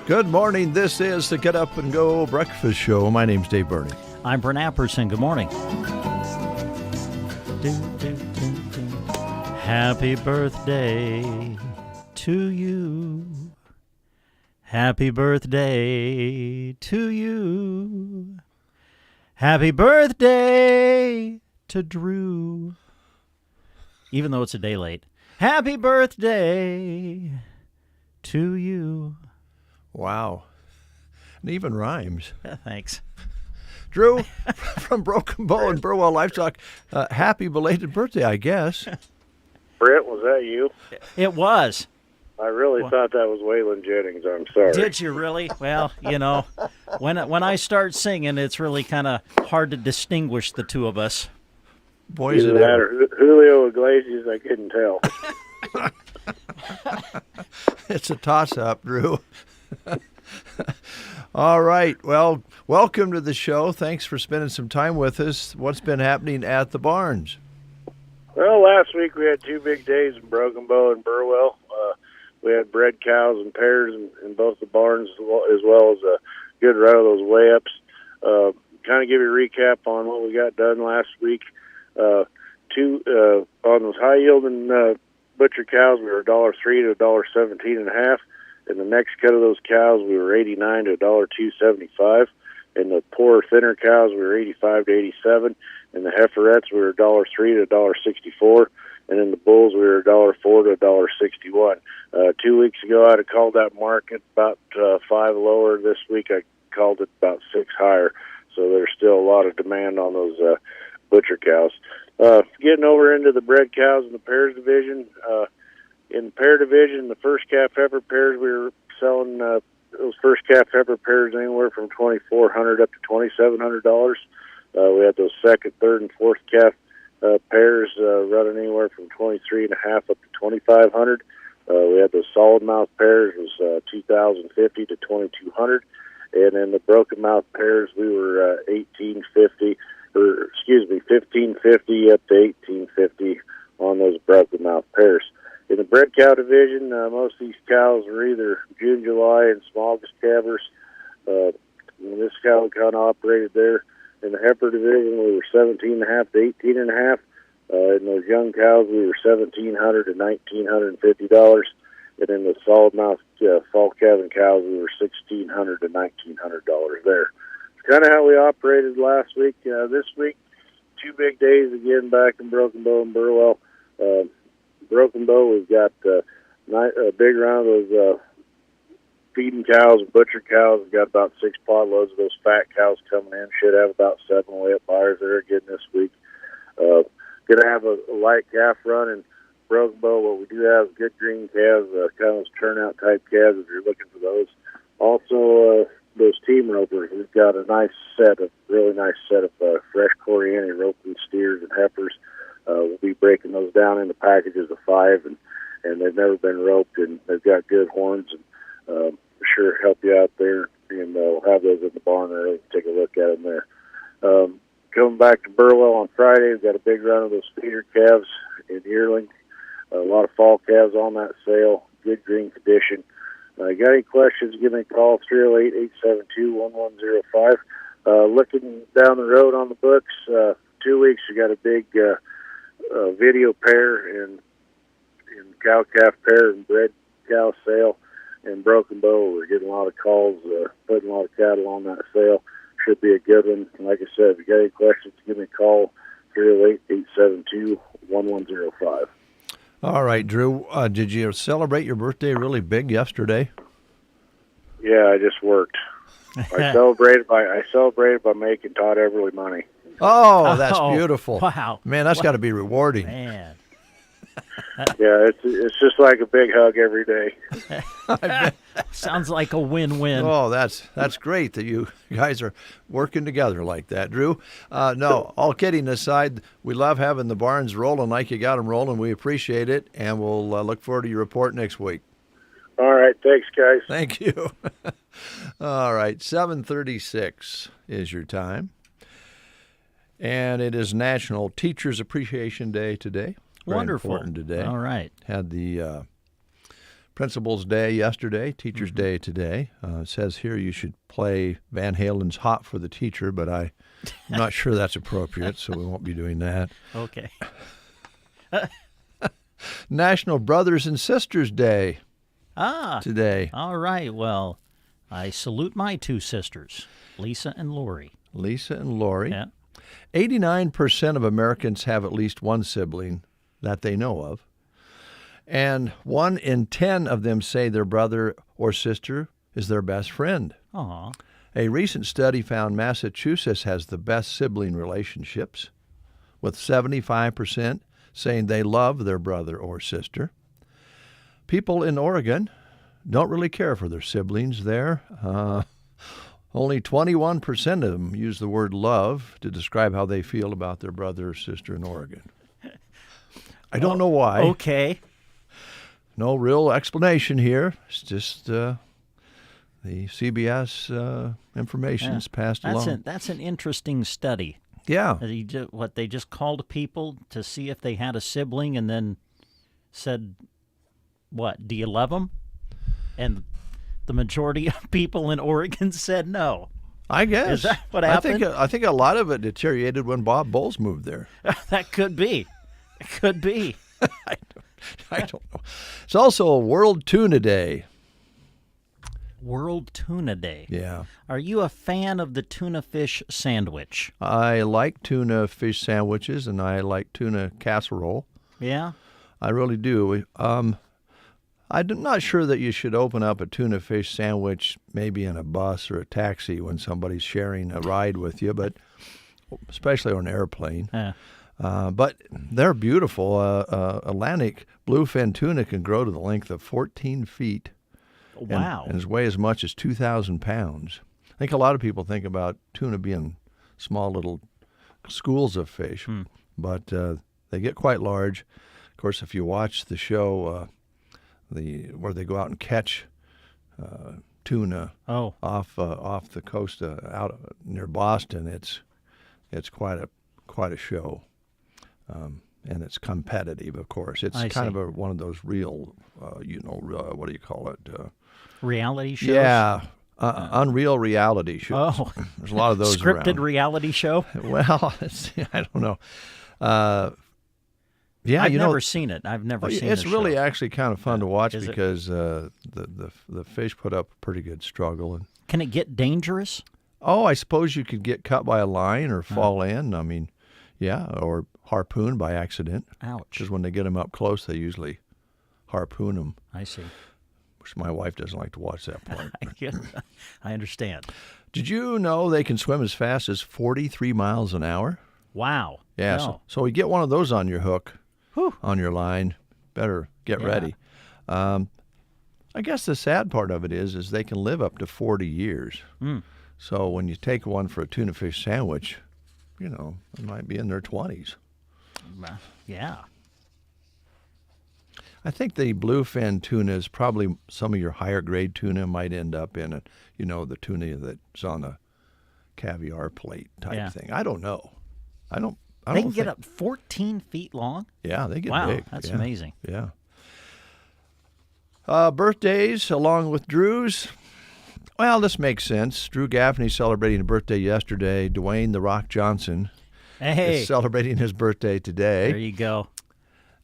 Good morning. This is the Get Up and Go Breakfast Show. My name's Dave Burney. I'm Brent Apperson. Good morning. Happy birthday to you. Happy birthday to you. Happy birthday to Drew. Even though it's a day late. Happy birthday to you. Wow. And even rhymes. Thanks. Drew, from Broken Bow and Burwell Livestock, happy belated birthday, I guess. Brett, was that you? It was. I really thought that was Waylon Jennings. I'm sorry. Did you really? Well, you know, when I start singing, it's really kind of hard to distinguish the two of us. Boys Either and that or Julio Iglesias, I couldn't tell. It's a toss-up, Drew. All right. Well, welcome to the show. Thanks for spending some time with us. What's been happening at the barns? Well, last week we had two big days in Broken Bow and Burwell. We had bred cows and pairs in both the barns, as well as a good run of those weigh-ups. Kind of give you a recap on what we got done last week. On those high-yielding butcher cows, we were $1.03 to $1.17.5. In the next cut of those cows, we were $89 to $2.75. In the poorer, thinner cows, we were $85 to $87. In the heiferettes, we were $1.03 to $1.64. And in the bulls, we were $1.04 to $1.61. 2 weeks ago, I'd have called that market about 5 lower. This week, I called it about 6 higher. So there's still a lot of demand on those butcher cows. Getting over into the bred cows in the pairs division, in the pair division, the first calf heifer pairs, we were selling those first calf heifer pairs anywhere from $2,400 up to $2,700. We had those second, third, and fourth calf pairs running anywhere from $23.5 up to $2,500. We had those solid mouth pairs was $2,050 to $2,200, and in the broken mouth pairs, we were $1,550 up to $1,850 on those broken mouth pairs. In the bred cow division, most of these cows were either June, July, and some August calvers. This cow kind of operated there. In the heifer division, we were $17.5 to $18.5. In those young cows, we were $1,700 to $1,950. And in the solid mouth fall calving cows, we were $1,600 to $1,900 there. It's kind of how we operated last week. This week, 2 big days again back in Broken Bow and Burwell. Broken Bow, we've got a big round of those feeding cows and butcher cows. We've got about 6 pod loads of those fat cows coming in. Should have about 7 weigh-up buyers there again this week. Going to have a light calf run in Broken Bow. What we do have is good green calves, kind of those turnout type calves if you're looking for those. Also, those team ropers. We've got a really nice set of fresh Corianti roping steers and heifers. We'll be breaking those down into packages of 5, and they've never been roped, and they've got good horns, and sure help you out there. And we'll have those in the barn early. Take a look at them there. Coming back to Burwell on Friday, we've got a big run of those feeder calves in yearling. A lot of fall calves on that sale. Good green condition. Got any questions, give me a call, 308-872-1105. Looking down the road on the books, 2 weeks, we got a big video pair and cow-calf pair and bred cow sale in Broken Bow. We're getting a lot of calls, putting a lot of cattle on that sale. Should be a good one. Like I said, if you got any questions, give me a call, 308-872-1105. All right, Drew. Did you celebrate your birthday really big yesterday? Yeah, I just worked. I celebrated by making Todd Everly money. Oh, that's Oh, beautiful. wow. Man, that's got to be rewarding. Man. Yeah, it's just like a big hug every day. Sounds like a win-win. Oh, that's great that you guys are working together like that, Drew. No, all kidding aside, we love having the barns rolling like you got them rolling. We appreciate it, and we'll look forward to your report next week. All right, thanks, guys. Thank you. All right, 7:36 is your time, and it is National Teachers Appreciation Day today. Very Wonderful. important today. All right. Had the Principal's Day yesterday, Teacher's Day today. It says here you should play Van Halen's Hot for the Teacher, but I'm not sure that's appropriate, so we won't be doing that. Okay. National Brothers and Sisters Day Ah, today. all right. Well, I salute my two sisters, Lisa and Lori. Lisa and Lori. Yeah. 89% of Americans have at least one sibling that they know of. And 1 in 10 of them say their brother or sister is their best friend. Aw. A recent study found Massachusetts has the best sibling relationships, with 75% saying they love their brother or sister. People in Oregon don't really care for their siblings there. Only 21% of them use the word love to describe how they feel about their brother or sister in Oregon. I don't know why. Okay. No real explanation here. It's just the CBS information's passed along. That's an interesting study. Yeah. They just called people to see if they had a sibling and then said, what, do you love them? And the majority of people in Oregon said no. I guess. Is that what happened? I think a lot of it deteriorated when Bob Bowles moved there. That could be. It could be. I don't know. It's also World Tuna Day. World Tuna Day. Yeah. Are you a fan of the tuna fish sandwich? I like tuna fish sandwiches, and I like tuna casserole. Yeah? I really do. I'm not sure that you should open up a tuna fish sandwich maybe in a bus or a taxi when somebody's sharing a ride with you, but especially on an airplane. Yeah. But they're beautiful. Atlantic bluefin tuna can grow to the length of 14 feet. Wow. And weigh as much as 2,000 pounds. I think a lot of people think about tuna being small little schools of fish, but they get quite large. Of course, if you watch the show, where they go out and catch tuna off the coast out near Boston, it's quite a show. And it's competitive, of course. It's I kind see. of one of those real, what do you call it? Reality shows? Yeah, unreal reality shows. Oh. There's a lot of those Scripted around. reality show? Well, I don't know. Yeah, I've never seen it. I've never seen it. it's really actually kind of fun to watch Is it? because the fish put up a pretty good struggle. And Can it get dangerous? I suppose you could get cut by a line or fall in. I mean, yeah, or harpooned by accident. Ouch. Because when they get them up close, they usually harpoon them, I see. which my wife doesn't like to watch that part. I understand. Did you know they can swim as fast as 43 miles an hour? Wow. Yeah, No. so you get one of those on your hook, Whew. on your line, better get ready. I guess the sad part of it is they can live up to 40 years. So when you take one for a tuna fish sandwich, they might be in their 20s. Yeah. I think the bluefin tuna is probably some of your higher grade tuna might end up in it. The tuna that's on a caviar plate type thing. I don't know. I don't They can get up 14 feet long? Yeah, they get Wow, big. that's Yeah. amazing. Yeah. Birthdays along with Drew's. Well, this makes sense. Drew Gaffney celebrating a birthday yesterday. Dwayne "The Rock" Johnson Hey, is celebrating his birthday today. there you go.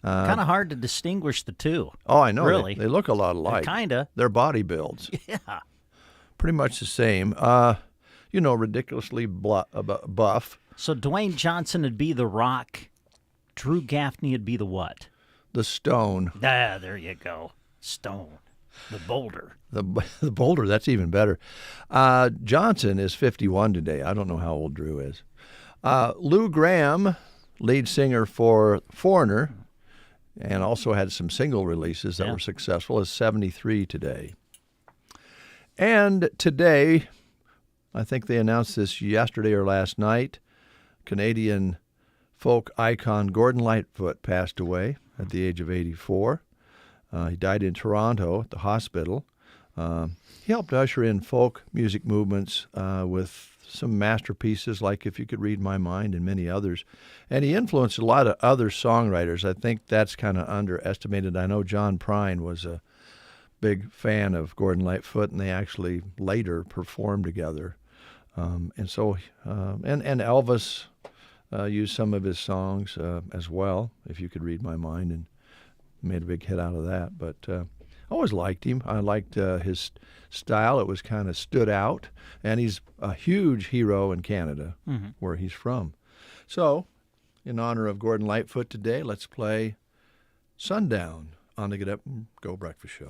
Kind of hard to distinguish the two. Oh, I know. Really? They look a lot alike. Kind of. Their body builds. Yeah. Pretty much the same. Ridiculously buff. So Dwayne Johnson would be the Rock. Drew Gaffney would be the what? the Stone. Ah, there you go. Stone. The boulder. The Boulder, that's even better. Johnson is 51 today. I don't know how old Drew is. Lou Gramm, lead singer for Foreigner, and also had some single releases that were successful, is 73 today. And today, I think they announced this yesterday or last night, Canadian folk icon Gordon Lightfoot passed away at the age of 84. He died in Toronto at the hospital. He helped usher in folk music movements with some masterpieces like If You Could Read My Mind and many others. And he influenced a lot of other songwriters. I think that's kind of underestimated. I know John Prine was a big fan of Gordon Lightfoot, and they actually later performed together. And Elvis used some of his songs as well, If You Could Read My Mind, and made a big hit out of that. But I always liked him. I liked his style. It was kind of stood out. And he's a huge hero in Canada, where he's from. So, in honor of Gordon Lightfoot today, let's play Sundown on the Get Up and Go Breakfast Show.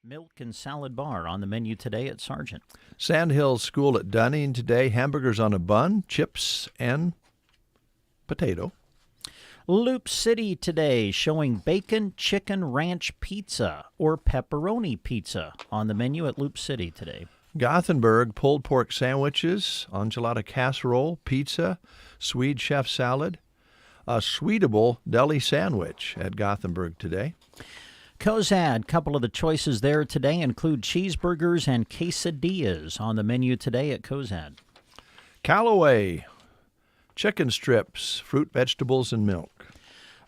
Milk and salad bar on the menu today at Sargent. Sandhills School at Dunning today, hamburgers on a bun, chips, and potato. Loop City today showing bacon chicken ranch pizza or pepperoni pizza on the menu at Loop City today. Gothenburg, pulled pork sandwiches, enchilada casserole, pizza, Swede chef salad, a Sweetable deli sandwich at Gothenburg today. Cozad, couple of the choices there today include cheeseburgers and quesadillas on the menu today at Cozad. Callaway, chicken strips, fruit, vegetables, and milk.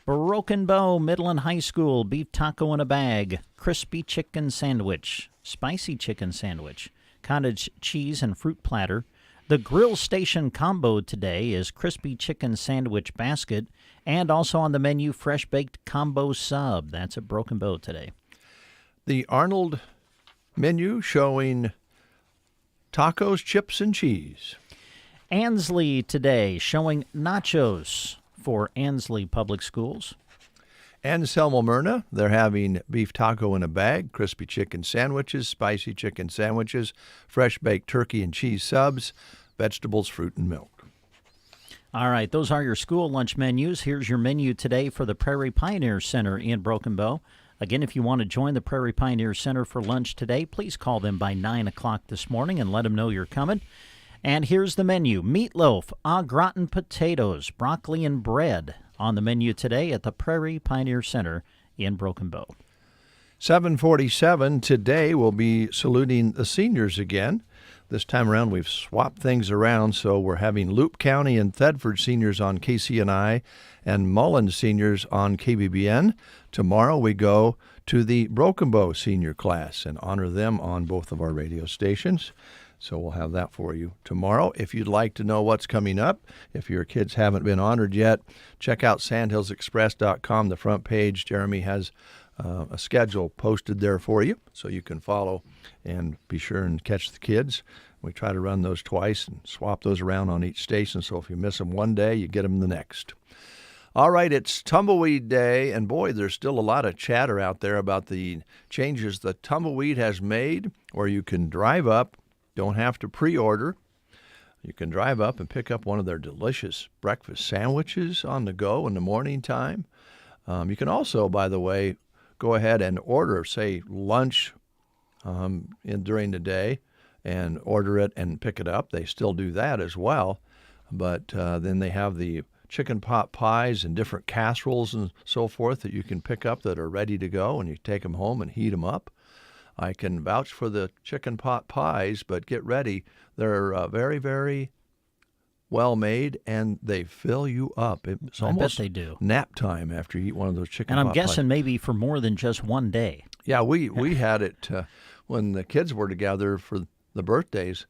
Broken Bow, Midland High School, beef taco in a bag, crispy chicken sandwich, spicy chicken sandwich, cottage cheese and fruit platter. The Grill Station combo today is crispy chicken sandwich basket, and also on the menu, fresh baked combo sub. That's at Broken Bow today. The Arnold menu showing tacos, chips, and cheese. Ansley today showing nachos for Ansley Public Schools. Anselmo Myrna, they're having beef taco in a bag, crispy chicken sandwiches, spicy chicken sandwiches, fresh baked turkey and cheese subs, vegetables, fruit, and milk. All right, those are your school lunch menus. Here's your menu today for the Prairie Pioneer Center in Broken Bow. Again, if you want to join the Prairie Pioneer Center for lunch today, please call them by 9 o'clock this morning and let them know you're coming. And here's the menu. Meatloaf, au gratin potatoes, broccoli and bread on the menu today at the Prairie Pioneer Center in Broken Bow. 7:47 today we'll be saluting the seniors again. This time around we've swapped things around, so we're having Loop County and Thedford seniors on KCNI and Mullins seniors on KBBN. Tomorrow we go to the Broken Bow senior class and honor them on both of our radio stations. So we'll have that for you tomorrow. If you'd like to know what's coming up, if your kids haven't been honored yet, check out sandhillsexpress.com, the front page. Jeremy has a schedule posted there for you, so you can follow and be sure and catch the kids. We try to run those twice and swap those around on each station, so if you miss them one day, you get them the next. All right, it's Tumbleweed Day, and boy, there's still a lot of chatter out there about the changes that Tumbleweed has made, where you can drive up, don't have to pre-order. You can drive up and pick up one of their delicious breakfast sandwiches on the go in the morning time. You can also, by the way, go ahead and order, say, lunch during the day and order it and pick it up. They still do that as well. But then they have the chicken pot pies and different casseroles and so forth that you can pick up that are ready to go, and you take them home and heat them up. I can vouch for the chicken pot pies, but get ready. They're very, very well made, and they fill you up. It's almost I bet they do. Nap time after you eat one of those chicken pot pies. And I'm guessing maybe for more than just one day. Yeah, we had it when the kids were together for the birthdays.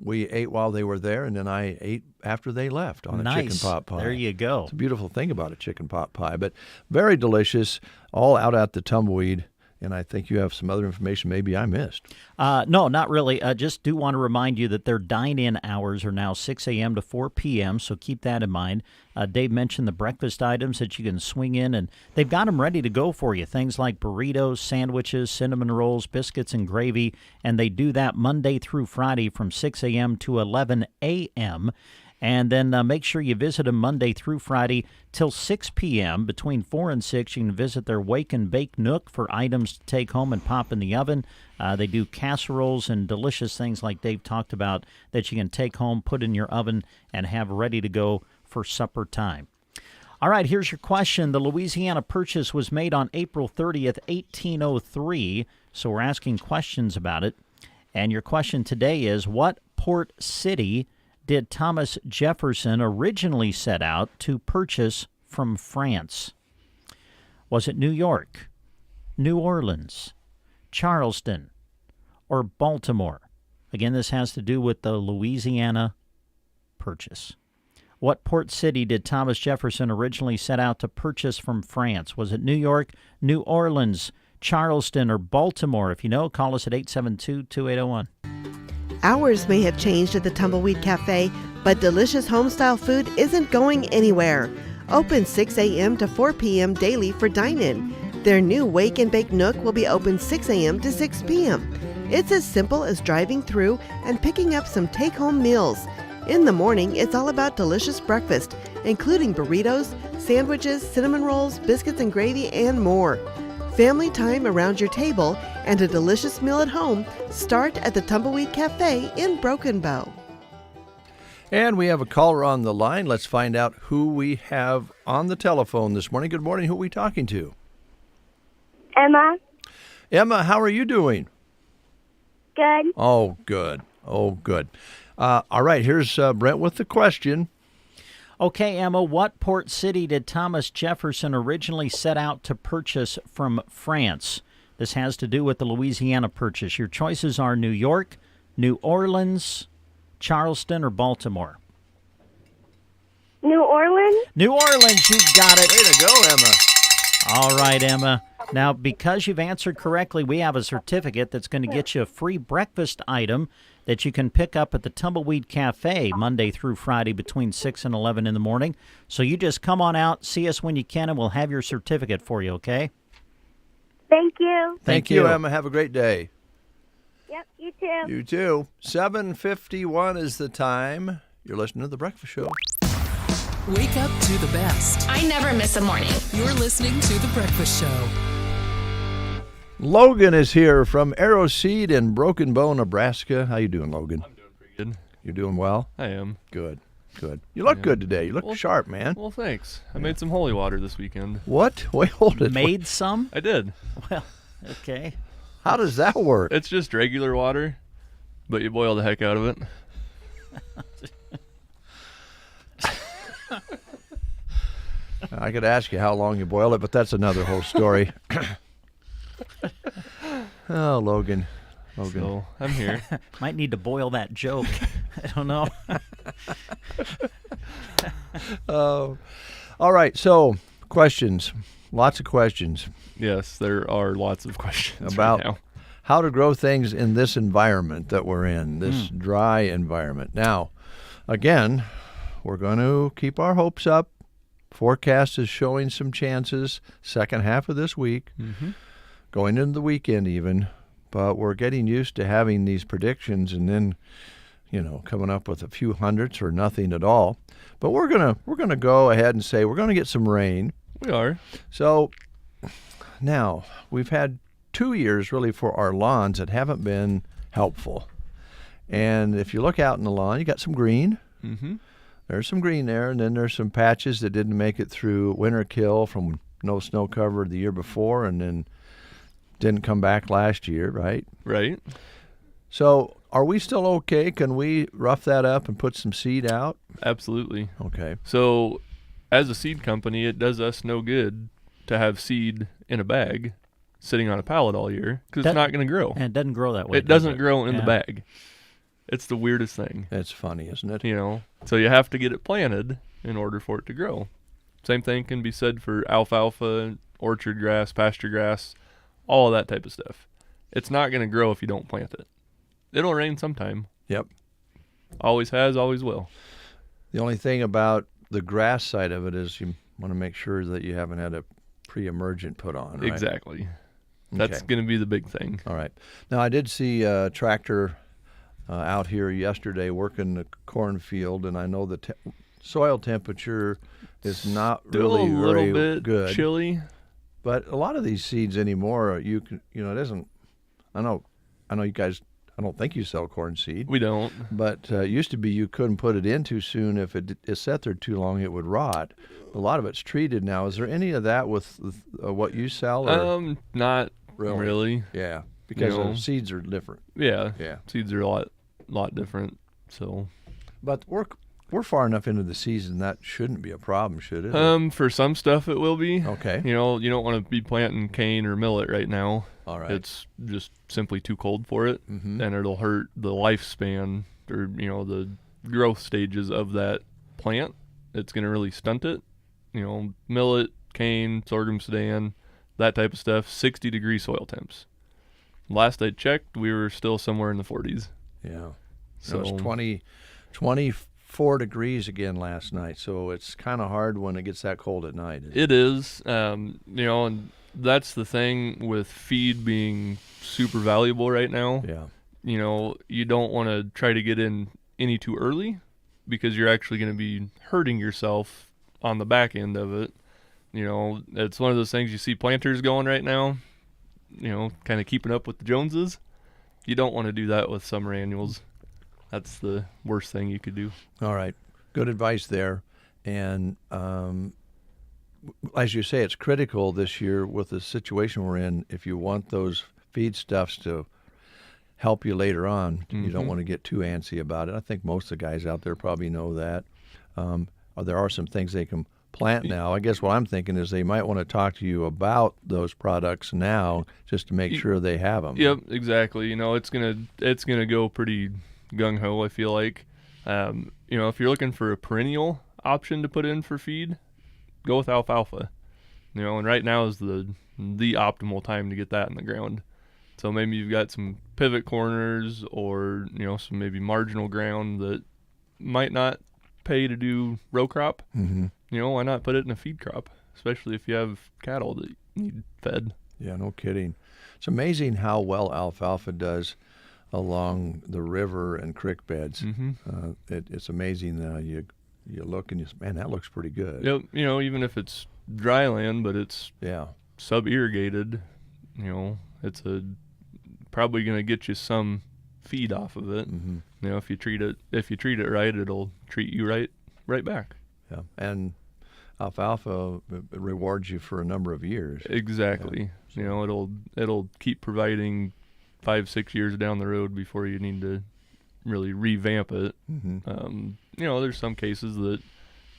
We ate while they were there, and then I ate after they left on a chicken pot pie. There you go. It's a beautiful thing about a chicken pot pie, but very delicious, all out at the Tumbleweed. And I think you have some other information maybe I missed. No, not really. Just do want to remind you that their dine-in hours are now 6 a.m. to 4 p.m., so keep that in mind. Dave mentioned the breakfast items that you can swing in, and they've got them ready to go for you. Things like burritos, sandwiches, cinnamon rolls, biscuits, and gravy, and they do that Monday through Friday from 6 a.m. to 11 a.m., and then make sure you visit them Monday through Friday till 6 p.m. Between 4 and 6, you can visit their Wake and Bake Nook for items to take home and pop in the oven. They do casseroles and delicious things like Dave talked about that you can take home, put in your oven, and have ready to go for supper time. All right, here's your question. The Louisiana Purchase was made on April 30th, 1803, so we're asking questions about it. And your question today is, what port city did Thomas Jefferson originally set out to purchase from France? Was it New York, New Orleans, Charleston, or Baltimore? Again, this has to do with the Louisiana Purchase. What port city did Thomas Jefferson originally set out to purchase from France? Was it New York, New Orleans, Charleston, or Baltimore? If you know, call us at 872-2801. Hours may have changed at the Tumbleweed Cafe, but delicious home-style food isn't going anywhere. Open 6 a.m. to 4 p.m. daily for dine-in. Their new Wake and Bake Nook will be open 6 a.m. to 6 p.m. It's as simple as driving through and picking up some take-home meals. In the morning, it's all about delicious breakfast, including burritos, sandwiches, cinnamon rolls, biscuits and gravy, and more. Family time around your table and a delicious meal at home start at the Tumbleweed Cafe in Broken Bow. And we have a caller on the line. Let's find out who we have on the telephone this morning. Good morning. Who are we talking to? Emma. Emma, how are you doing? Good. Oh, good. Oh, good. All right, here's Brent with the question. Okay, Emma, what port city did Thomas Jefferson originally set out to purchase from France? This has to do with the Louisiana Purchase. Your choices are New York, New Orleans, Charleston, or Baltimore. New Orleans. New Orleans, you got it. Way to go, Emma. All right, Emma. Now, because you've answered correctly, we have a certificate that's going to get you a free breakfast item that you can pick up at the Tumbleweed Cafe Monday through Friday between 6 and 11 in the morning. So you just come on out, see us when you can, and we'll have your certificate for you, okay? Thank you. Thank you, Emma. Have a great day. Yep, you too. You too. 7:51 is the time. You're listening to The Breakfast Show. Wake up to the best. I never miss a morning. You're listening to The Breakfast Show. Logan is here from Arrow Seed in Broken Bow, Nebraska. How you doing, Logan? I'm doing pretty good. You're doing well? I am. Good, good. You look good today. You look sharp, man. Well, thanks. I made some holy water this weekend. What? Wait, hold it. Made some? I did. Well, okay. How does that work? It's just regular water, but you boil the heck out of it. I could ask you how long you boil it, but that's another whole story. Oh, Logan. So I'm here. Might need to boil that joke. I don't know. All right. So, questions. Lots of questions Yes, there are lots of questions about right now. how to grow things in this environment that we're in, this dry environment. Now, again, we're going to keep our hopes up. Forecast is showing some chances second half of this week, going into the weekend even. But we're getting used to having these predictions and then, coming up with a few hundredths or nothing at all. But we're gonna go ahead and say we're going to get some rain. We are. So now we've had 2 years really for our lawns that haven't been helpful. And if you look out in the lawn, you got some green. Mm-hmm. There's some green there, and then there's some patches that didn't make it through winter kill from no snow cover the year before, and then didn't come back last year, right? Right. So are we still okay? Can we rough that up and put some seed out? Absolutely. Okay. So as a seed company, it does us no good to have seed in a bag sitting on a pallet all year because it's not going to grow. And it doesn't grow that way. It doesn't grow in the bag. It's the weirdest thing. It's funny, isn't it? So you have to get it planted in order for it to grow. Same thing can be said for alfalfa, orchard grass, pasture grass, all of that type of stuff. It's not going to grow if you don't plant it. It'll rain sometime. Yep. Always has, always will. The only thing about the grass side of it is you want to make sure that you haven't had a pre-emergent put on, right? Exactly. That's Okay. going to be the big thing. All right. Now, I did see a tractor out here yesterday working the cornfield, and I know the soil temperature is not Still really a little very bit good. chilly. But a lot of these seeds anymore, it isn't. I know you guys. I don't think you sell corn seed. We don't. But it used to be you couldn't put it in too soon. If it sat there too long, it would rot. A lot of it's treated now. Is there any of that with what you sell? Or? Not really. Yeah, because No. the seeds are different. Yeah. Yeah. Seeds are a lot different. So, But we're far enough into the season that shouldn't be a problem, should it? for some stuff it will be. Okay. You don't want to be planting cane or millet right now. All right. It's just simply too cold for it, and it'll hurt the lifespan or the growth stages of that plant. It's going to really stunt it. Millet, cane, sorghum sudan, that type of stuff. 60-degree soil temps. Last I checked, we were still somewhere in the 40s. Yeah. So So it's 24 degrees again last night. So it's kind of hard when it gets that cold at night. it is, and that's the thing with feed being super valuable right now. Yeah. You know, you don't want to try to get in any too early because you're actually going to be hurting yourself on the back end of it. You know, it's one of those things you see planters going right now, you know, kind of keeping up with the Joneses. You don't want to do that with summer annuals. That's the worst thing you could do. All right. Good advice there. And as you say, it's critical this year with the situation we're in. If you want those feedstuffs to help you later on, you don't want to get too antsy about it. I think most of the guys out there probably know that. There are some things they can plant now. I guess what I'm thinking is they might want to talk to you about those products now just to make sure they have them. Yep, exactly. You know, it's gonna go pretty gung ho. I feel like, you know, if you're looking for a perennial option to put in for feed, go with alfalfa. You know, and right now is the optimal time to get that in the ground. So maybe you've got some pivot corners or, you know, some maybe marginal ground that might not pay to do row crop. Mm-hmm. You know, why not put it in a feed crop, especially if you have cattle that need fed. Yeah, no kidding. It's amazing how well alfalfa does along the river and creek beds. Mm-hmm. It's amazing. You look and you say, man, that looks pretty good. Yep. You know, even if it's dry land, but it's Yeah. sub-irrigated, you know, it's probably going to get you some feed off of it. Mm-hmm. You know, if you treat it right, it'll treat you right back. Yeah. And alfalfa rewards you for a number of years. Exactly. Yeah. You know, it'll keep providing 5-6 years down the road before you need to really revamp it. Mm-hmm. You know, there's some cases that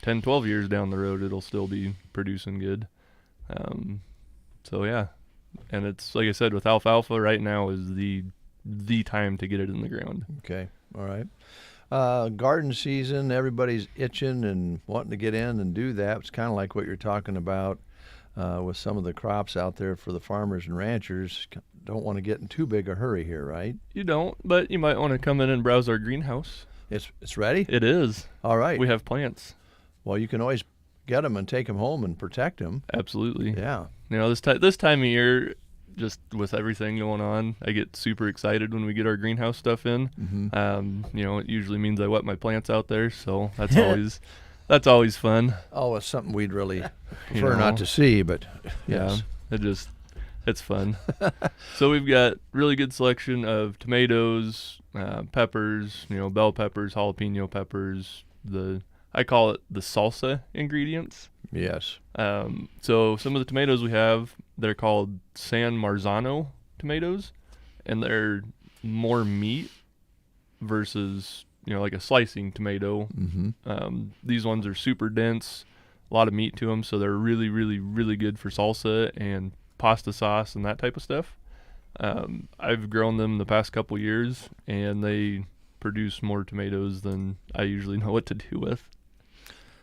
10-12 years down the road it'll still be producing good. So yeah, and it's like I said, with alfalfa right now is the time to get it in the ground. Okay. All right. Garden season, everybody's itching and wanting to get in and do that. It's kind of like what you're talking about with some of the crops out there for the farmers and ranchers. Don't want to get in too big a hurry here, right? You don't, but you might want to come in and browse our greenhouse. It's ready? It is. All right. We have plants. Well, you can always get them and take them home and protect them. Absolutely. Yeah. You know, this time of year, just with everything going on, I get super excited when we get our greenhouse stuff in. Mm-hmm. You know, it usually means I wet my plants out there, so that's always fun. Oh, it's something we'd really You prefer know. not to see, but yes. Yeah, it's fun. So we've got really good selection of tomatoes, peppers, you know, bell peppers, jalapeno peppers. I call it the salsa ingredients. Yes. So some of the tomatoes we have, they're called San Marzano tomatoes, and they're more meat versus, you know, like a slicing tomato. Mm-hmm. These ones are super dense, a lot of meat to them, so they're really, really, really good for salsa and pasta sauce and that type of stuff. I've grown them the past couple years, and they produce more tomatoes than I usually know what to do with.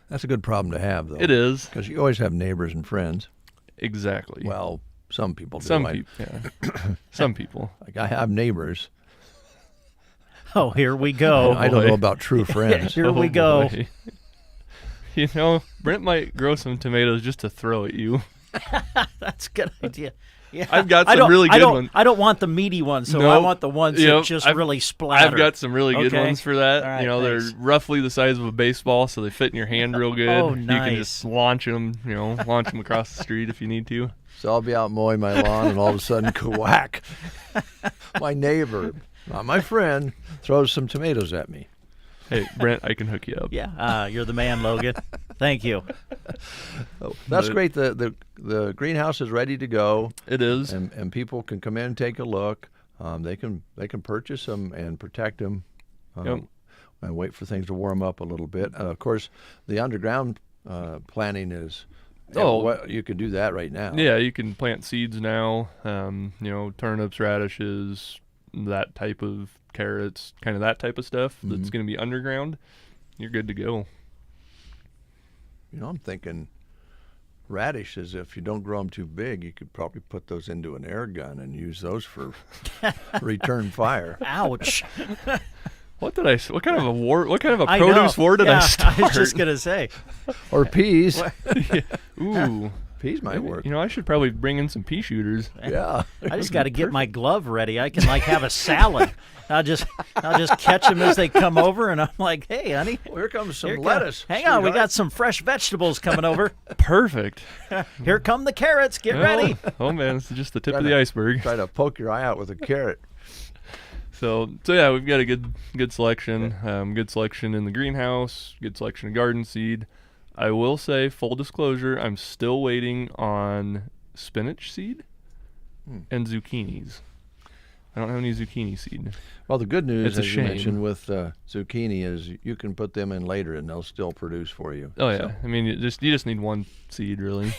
That's a good problem to have, though. It is. Because you always have neighbors and friends. Exactly. Well, some people do. Some people, yeah. Some people. Like I have neighbors. Oh, here we go. I don't boy. know about true friends. Here we go. Boy. You know, Brent might grow some tomatoes just to throw at you. That's a good idea. Yeah, I've got I some don't- really I good don't, ones. I don't want the meaty ones, so I Nope. want the ones that Yep, just I've- really splatter. I've got some really good Okay. ones for that. All right, you know, thanks. they're roughly the size of a baseball, so they fit in your hand real good. Oh, You nice. can just launch them, you know, launch them across the street if you need to. So I'll be out mowing my lawn, and all of a sudden, whack! My neighbor, not my friend, throws some tomatoes at me. Hey, Brent, I can hook you up. Yeah, you're the man, Logan. Thank you. Oh, that's But- great. The greenhouse is ready to go, It is. and people can come in and take a look. They can purchase them and protect them, Yep. and wait for things to warm up a little bit. Of course, the underground planting is. You could do that right now. Yeah, you can plant seeds now. You know, turnips, radishes, that type of carrots, kind of that type of stuff that's going to be underground. You're good to go. You know, I'm thinking radishes. If you don't grow them too big, you could probably put those into an air gun and use those for return fire. Ouch. What did I? What kind of a war? What kind of a I produce know. war did Yeah, I start? I was just gonna say. Or peas. Ooh, Peas might work. You know, I should probably bring in some pea shooters. Yeah. I just got to get my glove ready. I can like have a salad. I'll just catch them as they come over, and I'm like, hey, honey, Well, here comes some here come- lettuce. Hang on, we sweetheart. got some fresh vegetables coming over. Perfect. Here come the carrots. Get ready. Oh man, this is just the tip of Trying the to- iceberg. Try to poke your eye out with a carrot. So yeah, we've got a good selection. Good selection in the greenhouse. Good selection of garden seed. I will say, full disclosure, I'm still waiting on spinach seed and zucchinis. I don't have any zucchini seed. Well, the good news, It's a as you shame. mentioned, with zucchini is you can put them in later and they'll still produce for you. Oh yeah, So, I mean, you just need one seed really.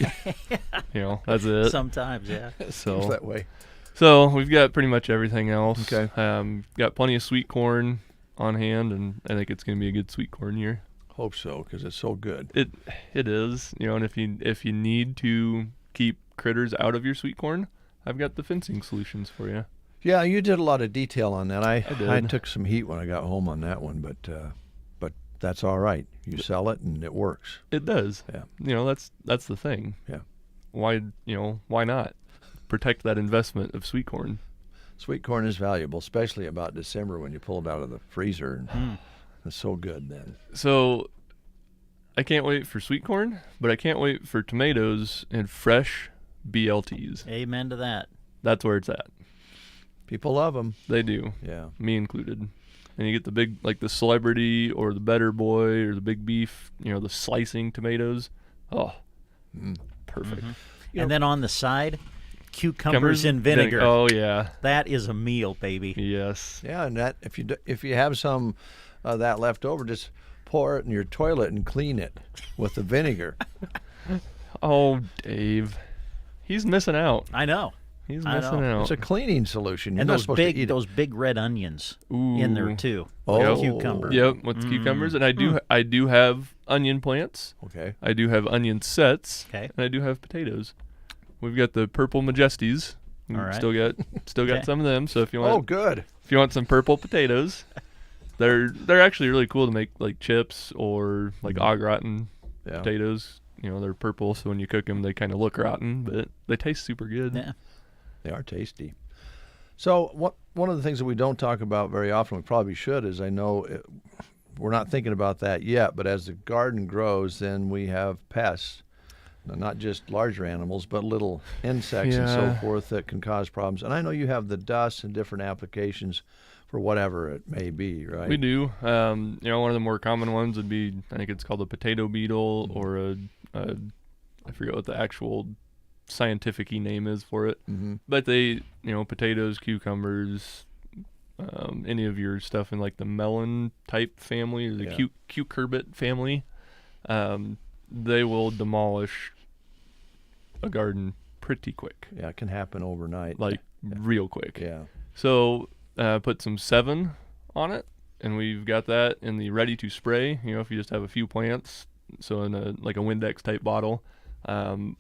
You know, that's it. Sometimes, yeah. it's So that way. so we've got pretty much everything else. Okay. Got plenty of sweet corn on hand, and I think it's gonna be a good sweet corn year. Hope so, because it's so good. It is, you know, and if you need to keep critters out of your sweet corn, I've got the fencing solutions for you. Yeah, you did a lot of detail on that. I did. took some heat when I got home on that one, but that's all right. You sell it and it works. It does. Yeah. You know, that's the thing. Yeah. Why not protect that investment of sweet corn? Sweet corn is valuable, especially about December when you pull it out of the freezer. And it's so good then. So I can't wait for sweet corn, but I can't wait for tomatoes and fresh BLTs. Amen to that. That's where it's at. People love them. They do. Yeah. Me included. And you get the big, like the Celebrity or the Better Boy or the Big Beef, you know, the slicing tomatoes. Oh, perfect. And then on the side, cucumbers in vinegar. Oh yeah. That is a meal, baby. Yes. Yeah, and that if you have some of that left over, just pour it in your toilet and clean it with the vinegar. Oh, Dave. He's missing out. I know. He's I missing know. out. It's a cleaning solution. You're And not those supposed to eat big it. those big red onions in there Ooh. too. Oh. With cucumber. Yep, with cucumbers, and I do have onion plants. Okay. I do have onion sets. Okay. And I do have potatoes. We've got the purple majesties. We All right. Still got Okay. some of them. So if you want Oh, good. if you want some purple potatoes, they're actually really cool to make like chips or like au gratin Yeah. potatoes. You know, they're purple, so when you cook them, they kind of look rotten, but they taste super good. Yeah. They are tasty. So one of the things that we don't talk about very often, we probably should, is I know we're not thinking about that yet, but as the garden grows, then we have pests. Now, not just larger animals, but little insects and so Yeah. forth that can cause problems. And I know you have the dust and different applications for whatever it may be, right? We do. You know, one of the more common ones would be, I think it's called a potato beetle or I forget what the actual scientific name is for it. Mm-hmm. But they, you know, potatoes, cucumbers, any of your stuff in like the melon type family or the Yeah. cucurbit family, they will demolish a garden pretty quick, Yeah, it can happen overnight. like real quick. Yeah. So put some 7 on it, and we've got that in the ready to spray. You know, if you just have a few plants, so in a like a Windex type bottle,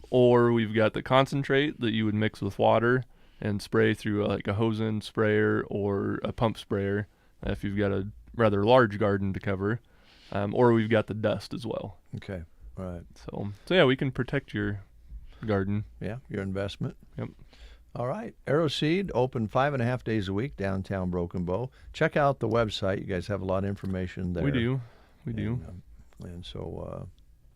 or we've got the concentrate that you would mix with water and spray through like a hose-in sprayer or a pump sprayer if you've got a rather large garden to cover, or we've got the dust as well. Okay. All right. So yeah, we can protect your garden. Yeah, your investment. Yep. All right. Arrow Seed, open 5.5 days a week, downtown Broken Bow. Check out the website. You guys have a lot of information there. We do. We do. And so,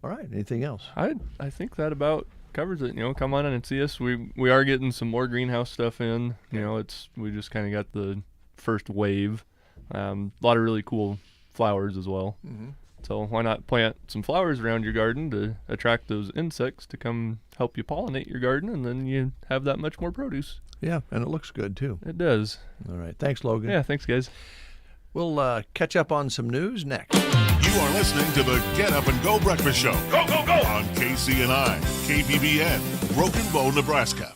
all right. Anything else? I think that about covers it. You know, come on in and see us. We are getting some more greenhouse stuff in. You know, we just kind of got the first wave. A lot of really cool flowers as well. Mm-hmm. So why not plant some flowers around your garden to attract those insects to come help you pollinate your garden, and then you have that much more produce. Yeah, and it looks good, too. It does. All right. Thanks, Logan. Yeah, thanks, guys. We'll catch up on some news next. You are listening to the Get Up and Go Breakfast Show. Go, go, go! On KCNI, KBBN, Broken Bow, Nebraska.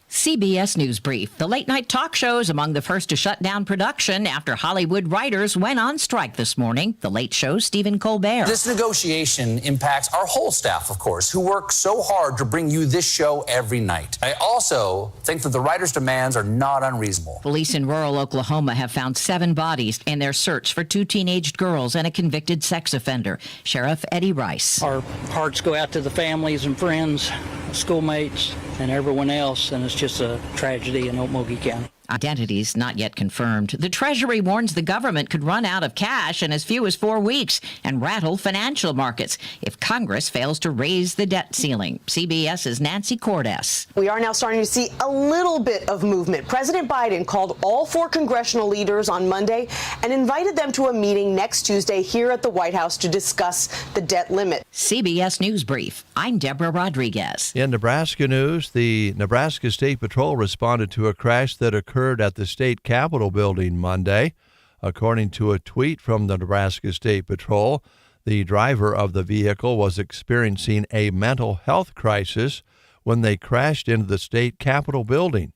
CBS News Brief. The late-night talk shows among the first to shut down production after Hollywood writers went on strike this morning. The Late Show's Stephen Colbert. This negotiation impacts our whole staff, of course, who work so hard to bring you this show every night. I also think that the writers' demands are not unreasonable. Police in rural Oklahoma have found 7 bodies in their search for 2 teenaged girls and a convicted sex offender. Sheriff Eddie Rice. Our hearts go out to the families and friends, schoolmates, and everyone else, and it's just a tragedy in Okmulgee County. Identities not yet confirmed. The Treasury warns the government could run out of cash in as few as 4 weeks and rattle financial markets if Congress fails to raise the debt ceiling. CBS's Nancy Cordes. We are now starting to see a little bit of movement. President Biden called all 4 congressional leaders on Monday and invited them to a meeting next Tuesday here at the White House to discuss the debt limit. CBS News Brief. I'm Deborah Rodriguez. In Nebraska news, the Nebraska State Patrol responded to a crash that occurred at the state capitol building Monday. According to a tweet from the Nebraska State Patrol, the driver of the vehicle was experiencing a mental health crisis when they crashed into the state capitol building.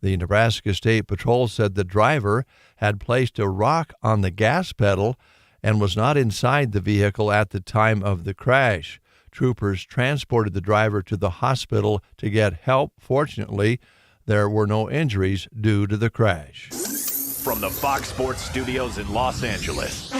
The Nebraska State Patrol said the driver had placed a rock on the gas pedal and was not inside the vehicle at the time of the crash. Troopers transported the driver to the hospital to get help. Fortunately, there were no injuries due to the crash. From the Fox Sports Studios in Los Angeles,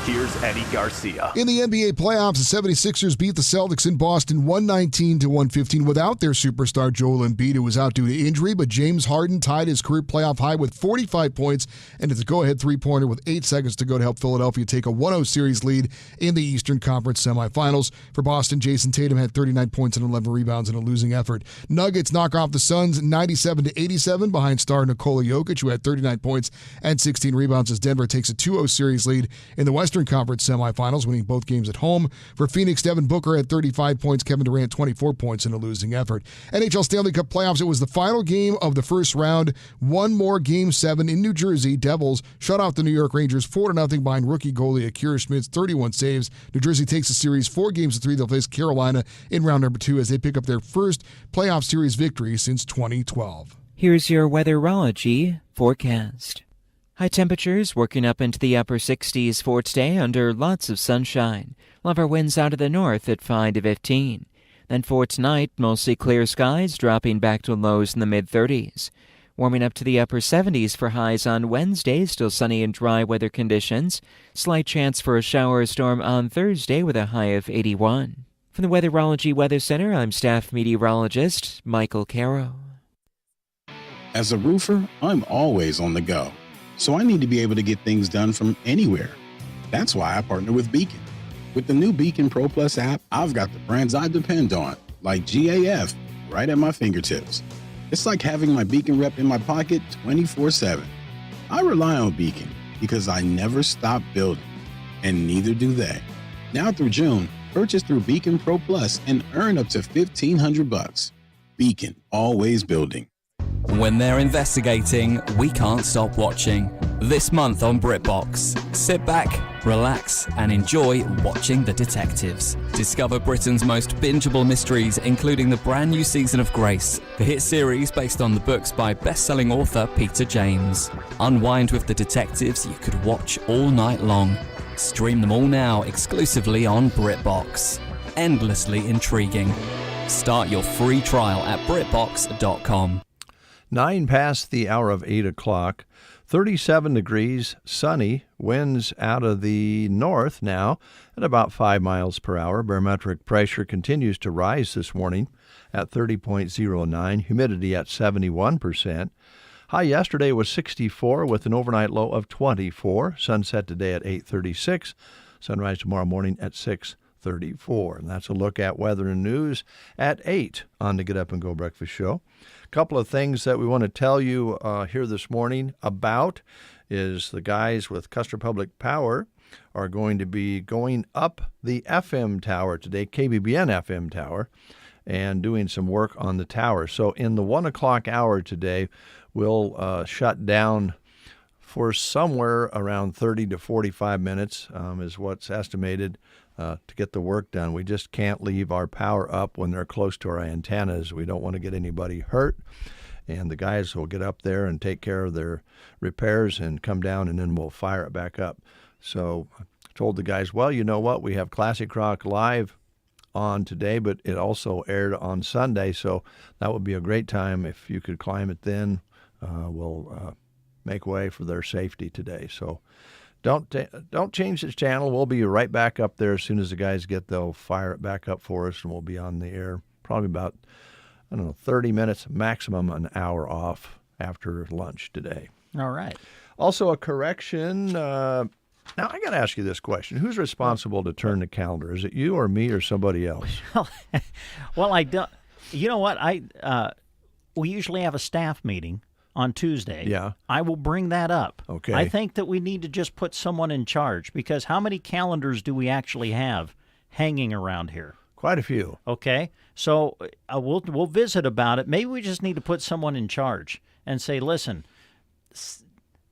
here's Eddie Garcia. In the NBA playoffs, the 76ers beat the Celtics in Boston 119-115 without their superstar Joel Embiid, who was out due to injury, but James Harden tied his career playoff high with 45 points and it's a go-ahead three-pointer with 8 seconds to go to help Philadelphia take a 1-0 series lead in the Eastern Conference semifinals. For Boston, Jason Tatum had 39 points and 11 rebounds in a losing effort. Nuggets knock off the Suns 97-87 behind star Nikola Jokic, who had 39 points and 16 rebounds as Denver takes a 2-0 series lead in the Western Conference semifinals, winning both games at home. For Phoenix, Devin Booker had 35 points, Kevin Durant 24 points in a losing effort. NHL Stanley Cup playoffs, it was the final game of the first round. One more Game 7 in New Jersey. Devils shut out the New York Rangers 4-0 behind rookie goalie Akira Schmidt's 31 saves. New Jersey takes the series 4 games to 3. They'll face Carolina in round number 2 as they pick up their first playoff series victory since 2012. Here's your weatherology forecast. High temperatures working up into the upper 60s for today under lots of sunshine. We'll have our winds out of the north at 5 to 15. Then for tonight, mostly clear skies, dropping back to lows in the mid-30s. Warming up to the upper 70s for highs on Wednesday, still sunny and dry weather conditions. Slight chance for a shower or storm on Thursday with a high of 81. From the Weatherology Weather Center, I'm staff meteorologist Michael Caro. As a roofer, I'm always on the go. So I need to be able to get things done from anywhere. That's why I partner with Beacon. With the new Beacon Pro Plus app, I've got the brands I depend on, like GAF, right at my fingertips. It's like having my Beacon rep in my pocket 24/7. I rely on Beacon because I never stop building, and neither do they. Now through June, purchase through Beacon Pro Plus and earn up to $1,500. Beacon, always building. When they're investigating, we can't stop watching. This month on BritBox, sit back, relax, and enjoy watching the detectives. Discover Britain's most bingeable mysteries, including the brand new season of Grace, the hit series based on the books by best-selling author Peter James. Unwind with the detectives you could watch all night long. Stream them all now exclusively on BritBox. Endlessly intriguing. Start your free trial at BritBox.com. 9 past the hour of 8 o'clock, 37 degrees, sunny, winds out of the north now at about 5 miles per hour. Barometric pressure continues to rise this morning at 30.09, humidity at 71%. High yesterday was 64 with an overnight low of 24. Sunset today at 8:36, sunrise tomorrow morning at 6:34. And that's a look at weather and news at 8 on the Get Up and Go Breakfast Show. Couple of things that we want to tell you here this morning about is the guys with Custer Public Power are going to be going up the FM tower today, KBBN FM tower, and doing some work on the tower. So in the 1 o'clock hour today, we'll shut down for somewhere around 30 to 45 minutes is what's estimated. to get the work done. We just can't leave our power up when they're close to our antennas. We don't want to get anybody hurt. And the guys will get up there and take care of their repairs and come down, and then we'll fire it back up. So I told the guys, well, you know what? We have Classic Rock Live on today, but it also aired on Sunday, so that would be a great time if you could climb it then. We'll make way for their safety today. So don't change the channel. We'll be right back up there as soon as the guys get, they'll fire it back up for us, and we'll be on the air probably about, 30 minutes, maximum an hour off after lunch today. All right. Also a correction. Now, I got to ask you this question. Who's responsible to turn the calendar? Is it you or me or somebody else? Well, I don't. You know what? We usually have a staff meeting on Tuesday. Yeah. I will bring that up. Okay. I think that we need to just put someone in charge, because how many calendars do we actually have hanging around here? Quite a few. Okay. So we'll visit about it. Maybe we just need to put someone in charge and say, listen,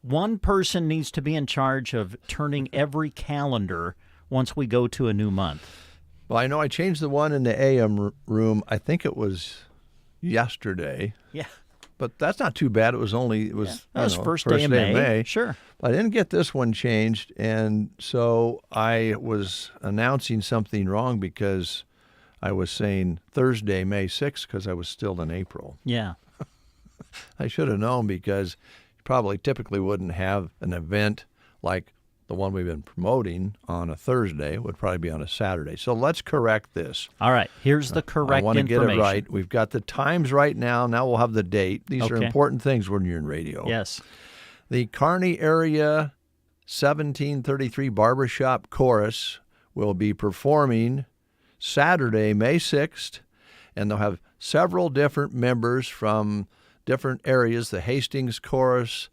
one person needs to be in charge of turning every calendar once we go to a new month. Well, I know I changed the one in the AM room. I think it was yesterday. Yeah. But that's not too bad. It was first day of May. Sure. I didn't get this one changed, and so I was announcing something wrong because I was saying Thursday, May 6th, because I was still in April. Yeah. I should have known, because you probably typically wouldn't have an event like the one we've been promoting on a Thursday. It would probably be on a Saturday. So let's correct this. All right. Here's the correct information. I want to get it right. We've got the times right now. Now we'll have the date. These are important things when you're in radio. Yes. The Kearney Area 1733 Barbershop Chorus will be performing Saturday, May 6th, and they'll have several different members from different areas, the Hastings Chorus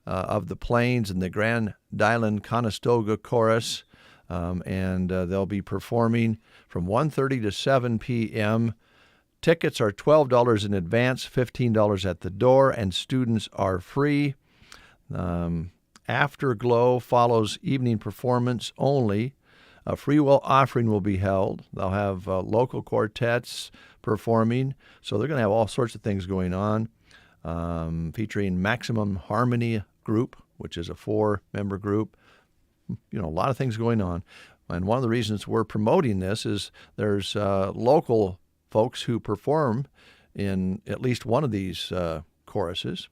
of the Plains and the Grand Island Conestoga Chorus, and they'll be performing from 1:30 to 7 p.m. Tickets are $12 in advance, $15 at the door, and students are free. Afterglow follows evening performance only. A free will offering will be held. They'll have local quartets performing, so they're going to have all sorts of things going on, featuring Maximum Harmony Group, which is a 4-member group. A lot of things going on. And one of the reasons we're promoting this is there's local folks who perform in at least one of these choruses.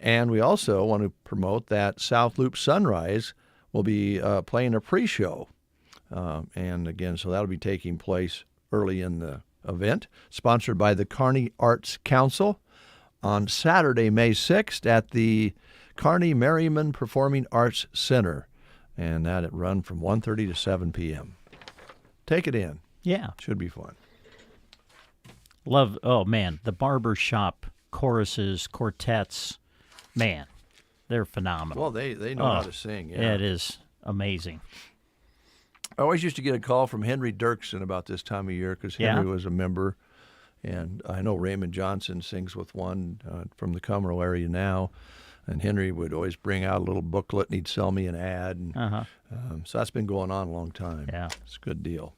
And we also want to promote that South Loop Sunrise will be playing a pre-show. And again, so that'll be taking place early in the event, sponsored by the Kearney Arts Council on Saturday, May 6th at the Kearney Merriman Performing Arts Center. And that it run from 1:30 to 7 p.m. Take it in. Yeah. Should be fun. Love, the barbershop choruses, quartets, man, they're phenomenal. Well, they know how to sing. Yeah. It is amazing. I always used to get a call from Henry Dirksen about this time of year, because Henry was a member, and I know Raymond Johnson sings with one from the Cumro area now, and Henry would always bring out a little booklet and he'd sell me an ad, and so that's been going on a long time. Yeah, it's a good deal.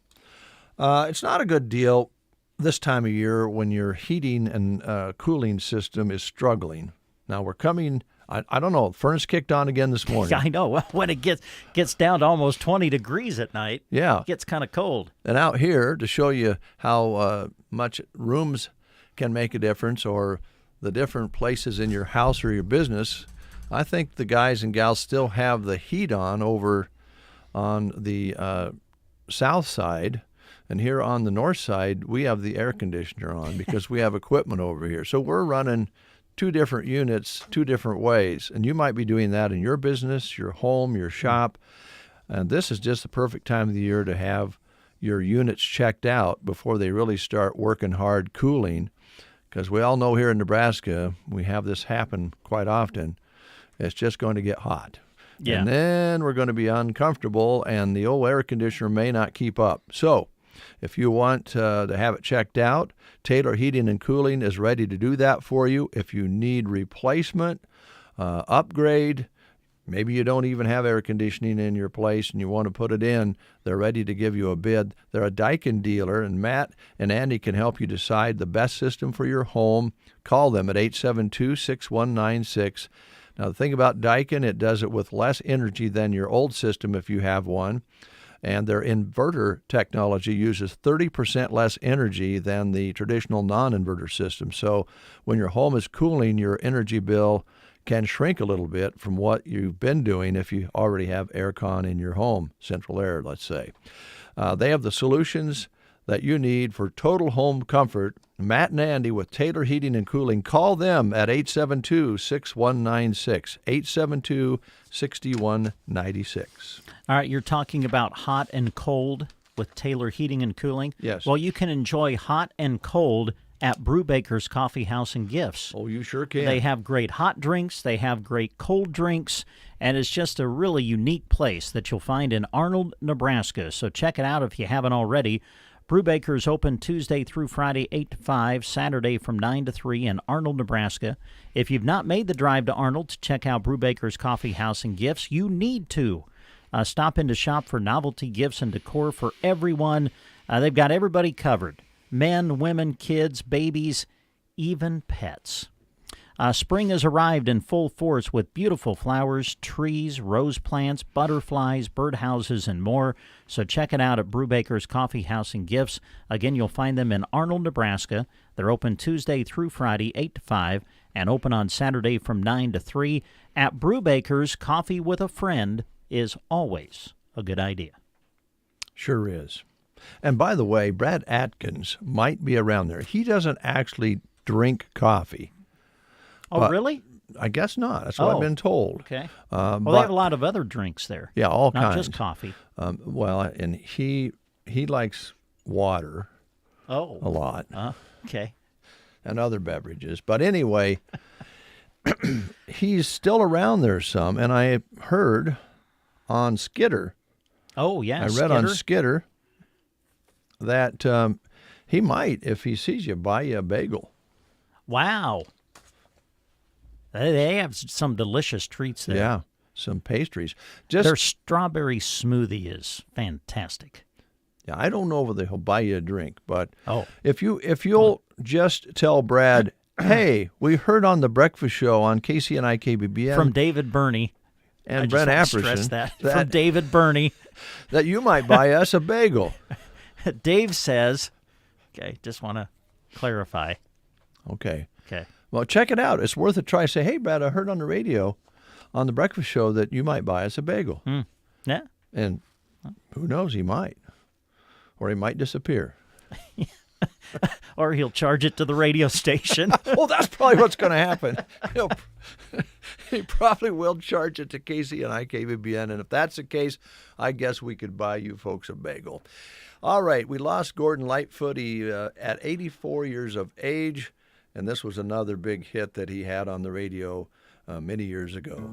It's not a good deal this time of year when your heating and cooling system is struggling. Now we're coming. I don't know. Furnace kicked on again this morning. I know. When it gets down to almost 20 degrees at night, it gets kind of cold. And out here, to show you how much rooms can make a difference, or the different places in your house or your business, I think the guys and gals still have the heat on over on the south side. And here on the north side, we have the air conditioner on because we have equipment over here. So we're running 2 different units, 2 different ways. And you might be doing that in your business, your home, your shop. And this is just the perfect time of the year to have your units checked out before they really start working hard cooling. Because we all know here in Nebraska, we have this happen quite often. It's just going to get hot. Yeah. And then we're going to be uncomfortable, and the old air conditioner may not keep up. So if you want to have it checked out, Taylor Heating and Cooling is ready to do that for you. If you need replacement, upgrade, Maybe you don't even have air conditioning in your place and you want to put it in. They're ready to give you a bid. They're a Daikin dealer, and Matt and Andy can help you decide the best system for your home. Call them at 872-6196. Now, the thing about Daikin, it does it with less energy than your old system if you have one. And their inverter technology uses 30% less energy than the traditional non-inverter system. So when your home is cooling, your energy bill can shrink a little bit from what you've been doing if you already have aircon in your home, central air, let's say. They have the solutions that you need for total home comfort. Matt and Andy with Taylor Heating and Cooling. Call them at 872-6196, 872-6196. All right, you're talking about hot and cold with Taylor Heating and Cooling? Yes. Well, you can enjoy hot and cold at Brubaker's Coffee House and Gifts. Oh, you sure can. They have great hot drinks, they have great cold drinks, and it's just a really unique place that you'll find in Arnold, Nebraska. So check it out if you haven't already. Brubaker's open Tuesday through Friday, 8 to 5, Saturday from 9 to 3 in Arnold, Nebraska. If you've not made the drive to Arnold to check out Brubaker's Coffee House and Gifts, you need to. Stop in to shop for novelty gifts and decor for everyone. They've got everybody covered. Men, women, kids, babies, even pets. Spring has arrived in full force with beautiful flowers, trees, rose plants, butterflies, birdhouses, and more. So check it out at Brubaker's Coffee House and Gifts. Again, you'll find them in Arnold, Nebraska. They're open Tuesday through Friday, 8 to 5, and open on Saturday from 9 to 3. At Brubaker's, coffee with a friend is always a good idea. Sure is. And by the way, Brad Atkins might be around there. He doesn't actually drink coffee. Oh, really? I guess not. That's what I've been told. Okay. Well, they have a lot of other drinks there. Yeah, all kinds. Not just coffee. Well, and he likes water a lot. Okay. And other beverages. But anyway, he's still around there some, and I heard on Skitter. Oh, yeah, I read on Skitter that he might, if he sees you, buy you a bagel. Wow. They have some delicious treats there. Yeah, some pastries. Their strawberry smoothie is fantastic. Yeah, I don't know whether he'll buy you a drink, but if you'll just tell Brad, hey, we heard on the breakfast show on KCNI KBBN from David Burney and Brent Apperson that from David Burney that you might buy us a bagel. Dave says, okay, just want to clarify. Okay. Okay. Well, check it out. It's worth a try. Say, hey, Brad, I heard on the radio on the breakfast show that you might buy us a bagel. Yeah. And who knows, he might. Or he might disappear. Or he'll charge it to the radio station. Well, that's probably what's going to happen. He probably will charge it to KCNI KBBN. And if that's the case, I guess we could buy you folks a bagel. All right, we lost Gordon Lightfoot at 84 years of age. And this was another big hit that he had on the radio many years ago.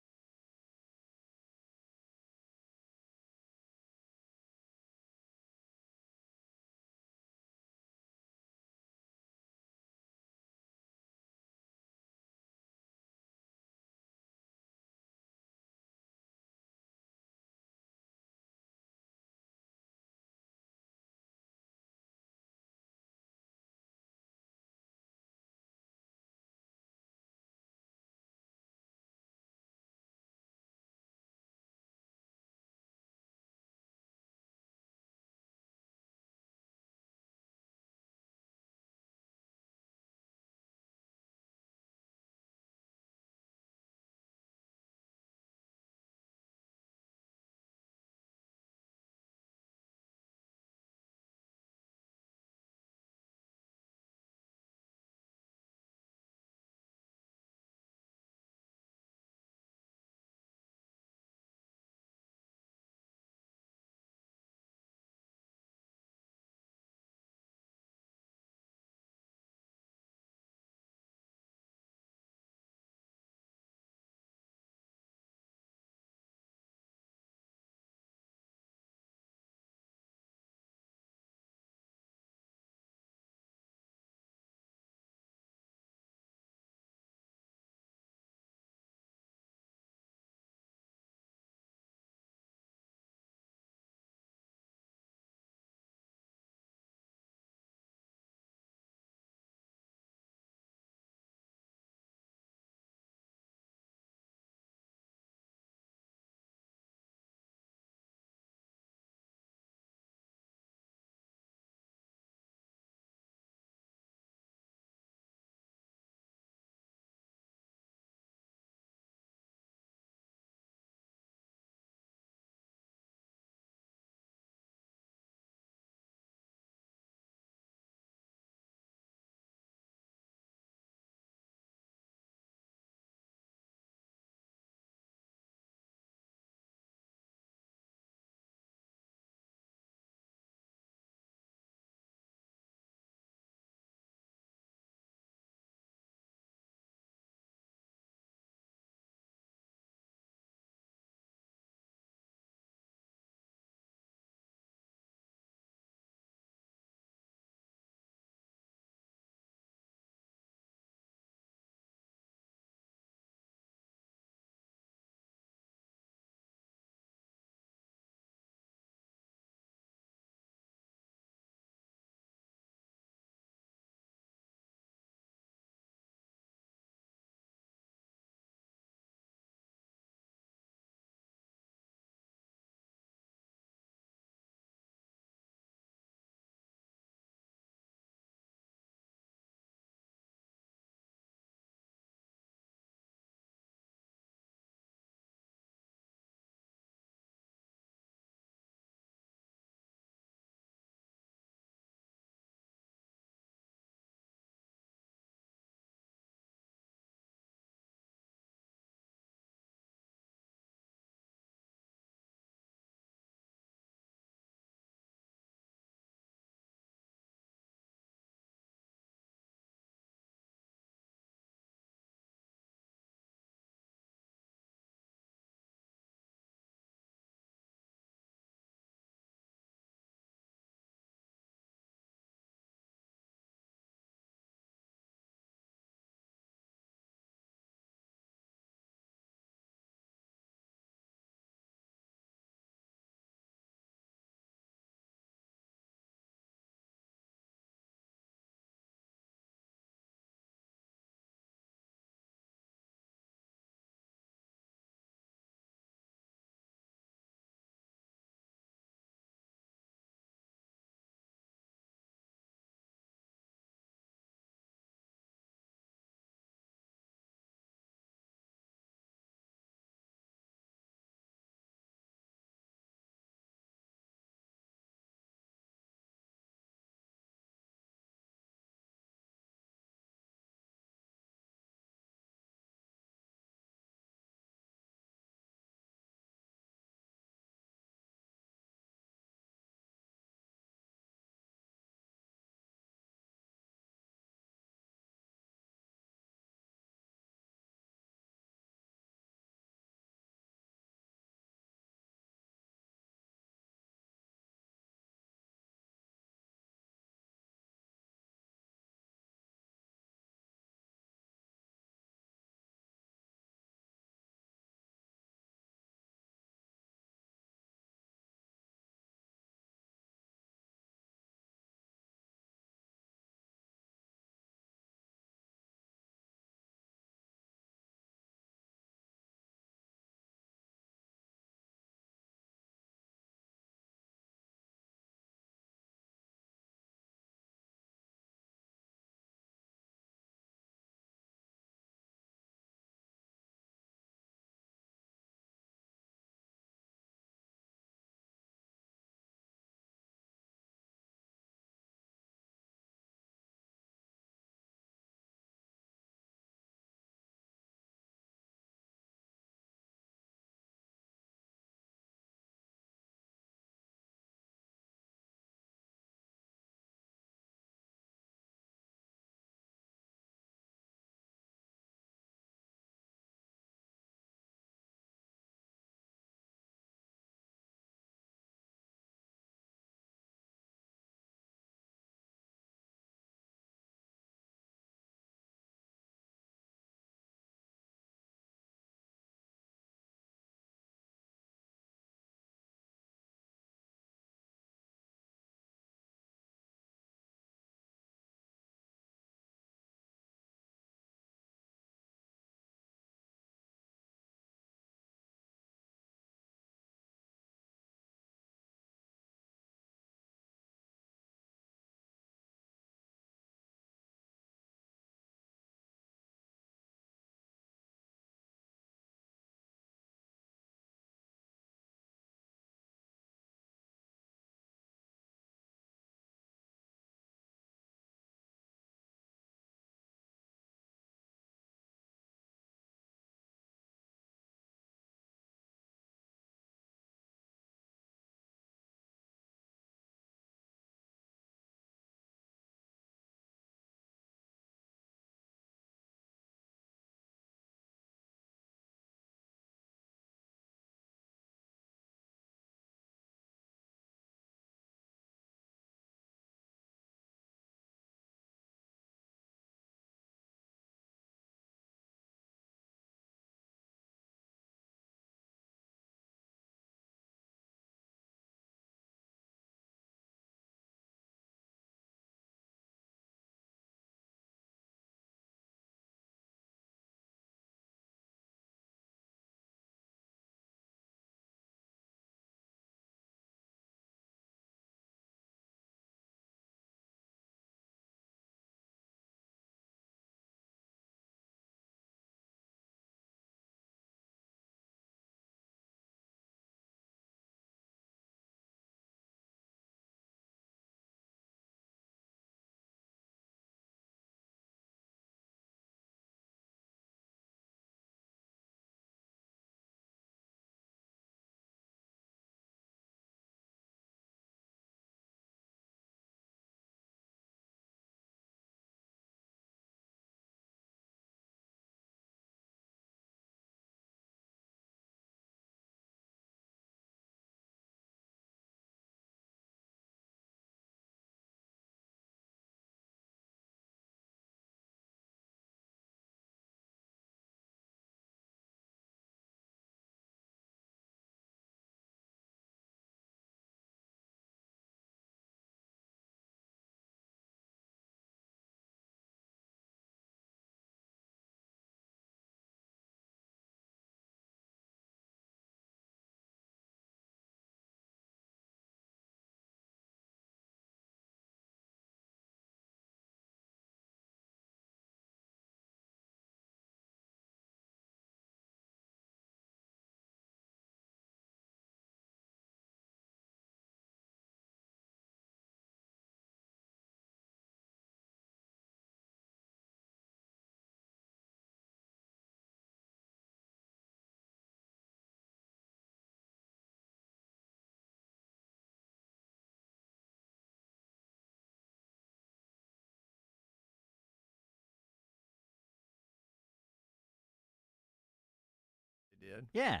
Yeah.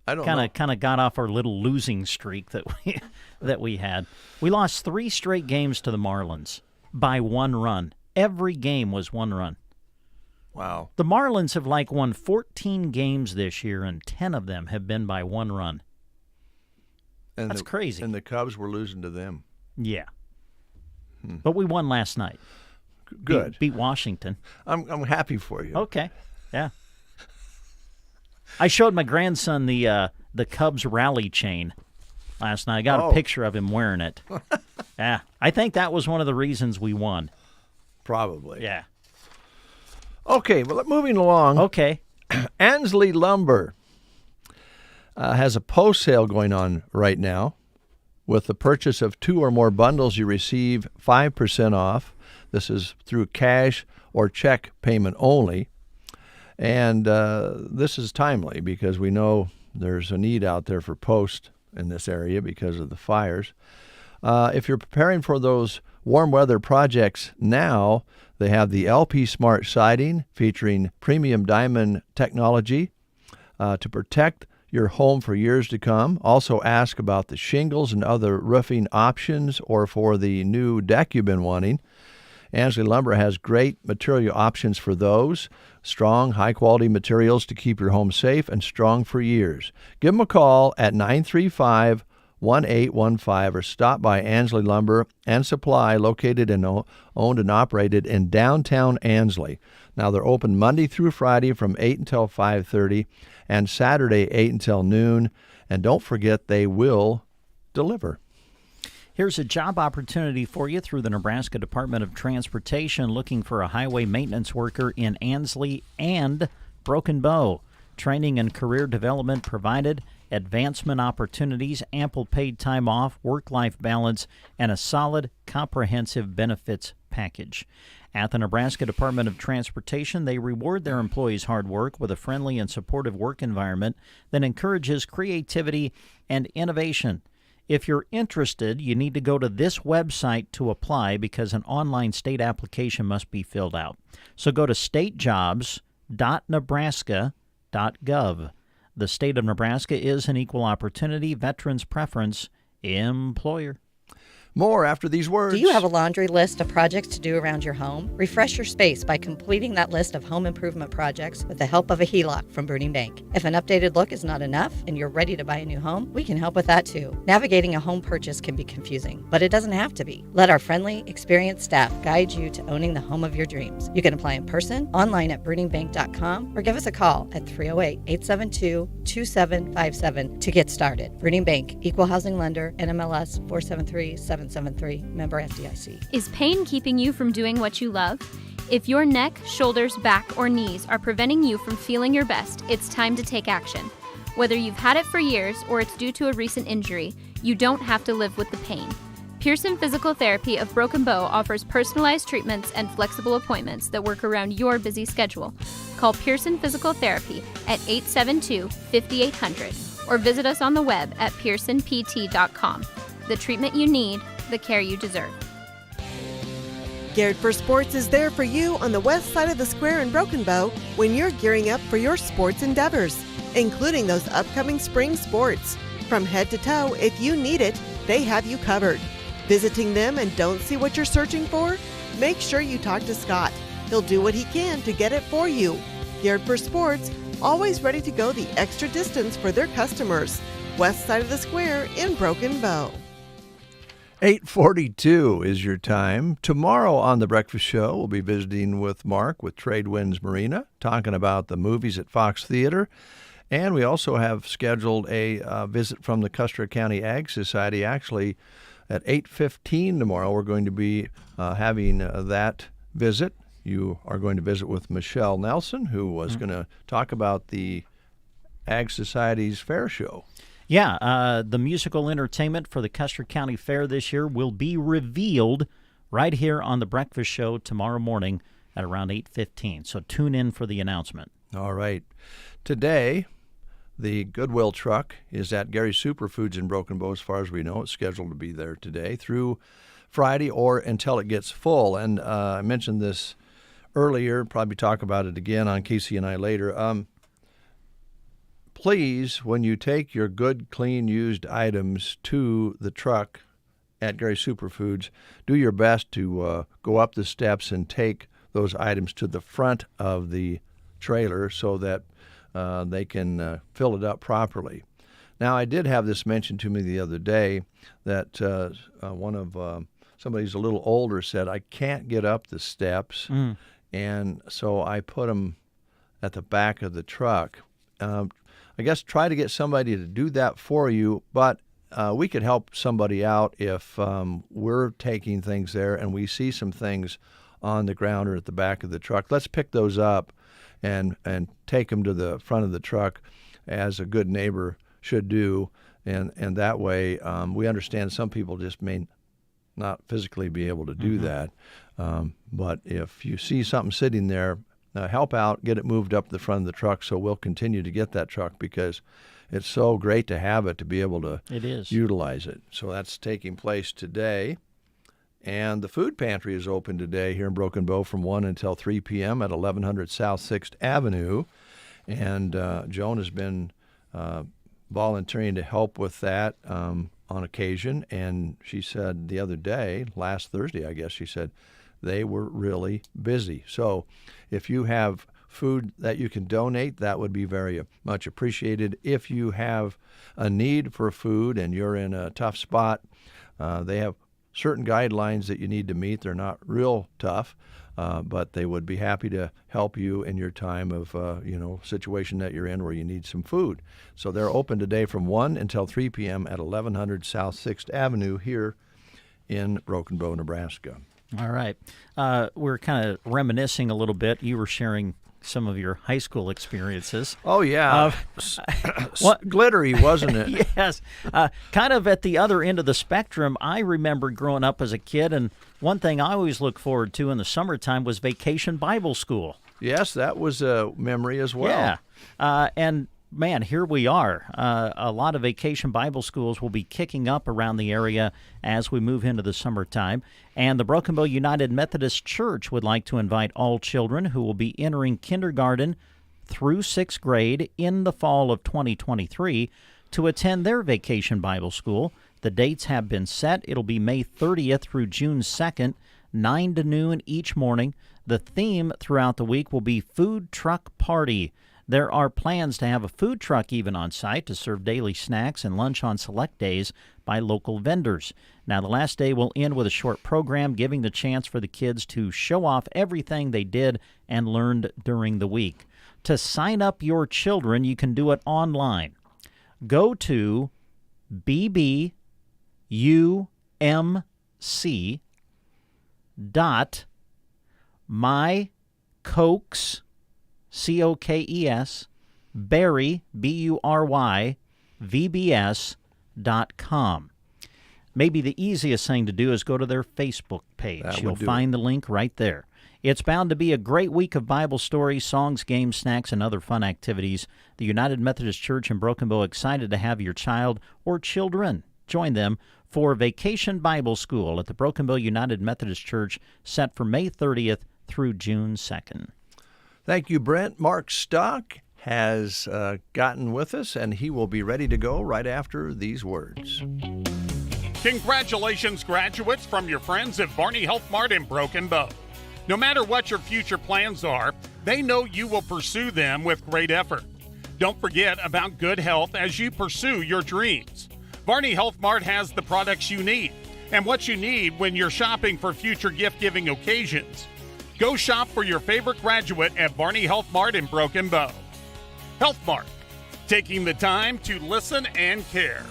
I don't know. Kind of got off our little losing streak that we had. We lost 3 straight games to the Marlins by 1 run. Every game was 1 run. Wow. The Marlins have won 14 games this year, and 10 of them have been by 1 run. And That's crazy. And the Cubs were losing to them. Yeah. But we won last night. Good. Beat Washington. I'm happy for you. Okay. Yeah. I showed my grandson the Cubs rally chain last night. I got a picture of him wearing it. Yeah. I think that was one of the reasons we won. Probably. Yeah. Okay, well, moving along. Okay. Ansley Lumber has a post sale going on right now. With the purchase of 2 or more bundles, you receive 5% off. This is through cash or check payment only. And this is timely because we know there's a need out there for post in this area because of the fires. If you're preparing for those warm weather projects now, they have the LP Smart Siding featuring premium diamond technology to protect your home for years to come. Also ask about the shingles and other roofing options or for the new deck you've been wanting. Ansley Lumber has great material options for those. Strong, high-quality materials to keep your home safe and strong for years. Give them a call at 935-1815 or stop by Ansley Lumber and Supply, located and owned and operated in downtown Ansley. Now, they're open Monday through Friday from 8 until 5:30 and Saturday 8 until noon. And don't forget, they will deliver. Here's a job opportunity for you through the Nebraska Department of Transportation, looking for a highway maintenance worker in Ansley and Broken Bow. Training and career development provided, advancement opportunities, ample paid time off, work-life balance, and a solid, comprehensive benefits package. At the Nebraska Department of Transportation, they reward their employees' hard work with a friendly and supportive work environment that encourages creativity and innovation. If you're interested, you need to go to this website to apply because an online state application must be filled out. So go to statejobs.nebraska.gov. The state of Nebraska is an equal opportunity, veterans preference employer. More after these words. Do you have a laundry list of projects to do around your home? Refresh your space by completing that list of home improvement projects with the help of a HELOC from Bruning Bank. If an updated look is not enough and you're ready to buy a new home, we can help with that too. Navigating a home purchase can be confusing, but it doesn't have to be. Let our friendly, experienced staff guide you to owning the home of your dreams. You can apply in person, online at bruningbank.com, or give us a call at 308-872-2757 to get started. Bruning Bank, Equal Housing Lender, NMLS 473773, member FDIC. Is pain keeping you from doing what you love? If your neck, shoulders, back, or knees are preventing you from feeling your best, it's time to take action. Whether you've had it for years or it's due to a recent injury, you don't have to live with the pain. Pearson Physical Therapy of Broken Bow offers personalized treatments and flexible appointments that work around your busy schedule. Call Pearson Physical Therapy at 872-5800 or visit us on the web at pearsonpt.com. The treatment you need, the care you deserve. Geared for Sports is there for you on the west side of the square in Broken Bow when you're gearing up for your sports endeavors, including those upcoming spring sports. From head to toe, if you need it, they have you covered. Visiting them and don't see what you're searching for? Make sure you talk to Scott. He'll do what he can to get it for you. Geared for Sports, always ready to go the extra distance for their customers. West side of the square in Broken Bow. 8:42 is your time. Tomorrow on The Breakfast Show, we'll be visiting with Mark with Tradewinds Marina, talking about the movies at Fox Theater. And we also have scheduled a visit from the Custer County Ag Society. Actually, at 8:15 tomorrow, we're going to be having that visit. You are going to visit with Michelle Nelson, who was going to talk about the Ag Society's fair show. Yeah, the musical entertainment for the Custer County Fair this year will be revealed right here on The Breakfast Show tomorrow morning at around 8:15. So tune in for the announcement. All right. Today, the Goodwill truck is at Gary Superfoods in Broken Bow, as far as we know. It's scheduled to be there today through Friday or until it gets full. And I mentioned this earlier, probably talk about it again on Casey and I later. please, when you take your good, clean, used items to the truck at Gary Superfoods, do your best to go up the steps and take those items to the front of the trailer so that they can fill it up properly. Now, I did have this mentioned to me the other day that one of somebody who's a little older said, I can't get up the steps, and so I put them at the back of the truck. I guess try to get somebody to do that for you, but we could help somebody out if we're taking things there and we see some things on the ground or at the back of the truck. Let's pick those up and take them to the front of the truck as a good neighbor should do, and that way we understand some people just may not physically be able to do that, but if you see something sitting there, help out, get it moved up the front of the truck, so we'll continue to get that truck because it's so great to have it, to be able to utilize it. So that's taking place today. And the food pantry is open today here in Broken Bow from 1 until 3 p.m. at 1100 South 6th Avenue. And Joan has been volunteering to help with that on occasion. And she said the other day, last Thursday, I guess, she said they were really busy. So if you have food that you can donate, that would be very much appreciated. If you have a need for food and you're in a tough spot, they have certain guidelines that you need to meet. They're not real tough, but they would be happy to help you in your time of, situation that you're in where you need some food. So they're open today from 1 until 3 p.m. at 1100 South 6th Avenue here in Broken Bow, Nebraska. All right. We're kind of reminiscing a little bit. You were sharing some of your high school experiences. Oh, yeah. Glittery, wasn't it? Yes. Kind of at the other end of the spectrum, I remember growing up as a kid, and one thing I always looked forward to in the summertime was Vacation Bible School. Yes, that was a memory as well. Yeah. And, man, here we are. A lot of Vacation Bible Schools will be kicking up around the area as we move into the summertime. And the Broken Bow United Methodist Church would like to invite all children who will be entering kindergarten through 6th grade in the fall of 2023 to attend their Vacation Bible School. The dates have been set. It'll be May 30th through June 2nd, 9 to noon each morning. The theme throughout the week will be Food Truck Party. There are plans to have a food truck even on site to serve daily snacks and lunch on select days by local vendors. Now, the last day will end with a short program giving the chance for the kids to show off everything they did and learned during the week. To sign up your children, you can do it online. Go to bbumc.mykokes, C-O-K-E-S, Berry, B-U-R-Y, VBS.com. Maybe the easiest thing to do is go to their Facebook page. You'll find the link right there. It's bound to be a great week of Bible stories, songs, games, snacks, and other fun activities. The United Methodist Church in Broken Bow excited to have your child or children join them for Vacation Bible School at the Broken Bow United Methodist Church, set for May 30th through June 2nd. Thank you, Brent. Mark Stock has gotten with us, and he will be ready to go right after these words. Congratulations, graduates, from your friends at Barney Health Mart in Broken Bow. No matter what your future plans are, they know you will pursue them with great effort. Don't forget about good health as you pursue your dreams. Barney Health Mart has the products you need and what you need when you're shopping for future gift-giving occasions. Go shop for your favorite graduate at Barney Health Mart in Broken Bow. Health Mart, taking the time to listen and care.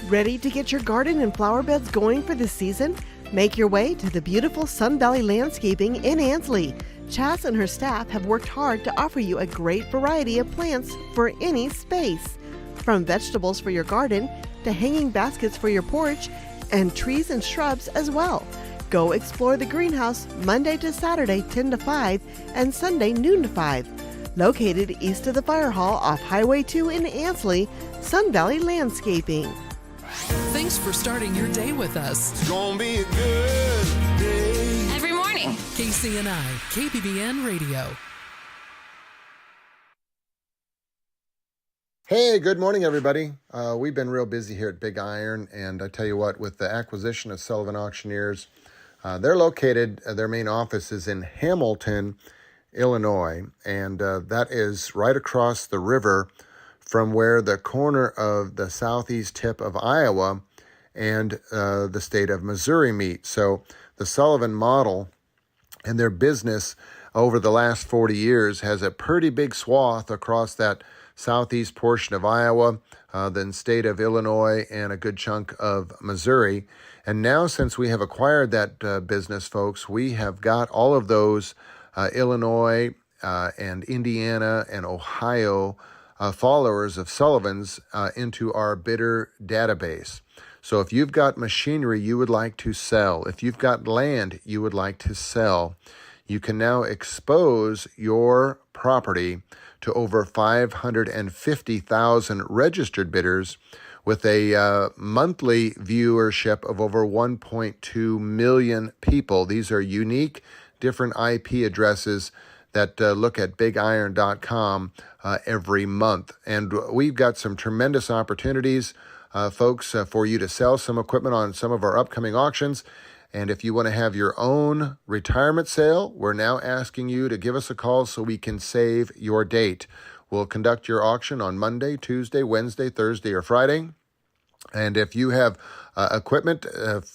Ready to get your garden and flower beds going for the season? Make your way to the beautiful Sun Valley Landscaping in Ansley. Chas and her staff have worked hard to offer you a great variety of plants for any space. From vegetables for your garden to hanging baskets for your porch and trees and shrubs as well. Go explore the greenhouse Monday to Saturday 10 to 5 and Sunday noon to 5. Located east of the Fire Hall off Highway 2 in Ansley, Sun Valley Landscaping. Thanks for starting your day with us. It's gonna be a good day. Every morning. KCNI, KBBN Radio. Hey, good morning, everybody. We've been real busy here at Big Iron, and I tell you what, with the acquisition of Sullivan Auctioneers, they're located, their main office is in Hamilton, Illinois, and that is right across the river from where the corner of the southeast tip of Iowa and the state of Missouri meet. So the Sullivan model and their business over the last 40 years has a pretty big swath across that southeast portion of Iowa, then state of Illinois, and a good chunk of Missouri. And now, since we have acquired that business, folks, we have got all of those Illinois and Indiana and Ohio followers of Sullivan's into our bidder database. So if you've got machinery you would like to sell, if you've got land you would like to sell, you can now expose your property to over 550,000 registered bidders with a monthly viewership of over 1.2 million people. These are unique, different IP addresses that look at bigiron.com every month. And we've got some tremendous opportunities, folks, for you to sell some equipment on some of our upcoming auctions. And if you want to have your own retirement sale, we're now asking you to give us a call so we can save your date. We'll conduct your auction on Monday, Tuesday, Wednesday, Thursday, or Friday. And if you have equipment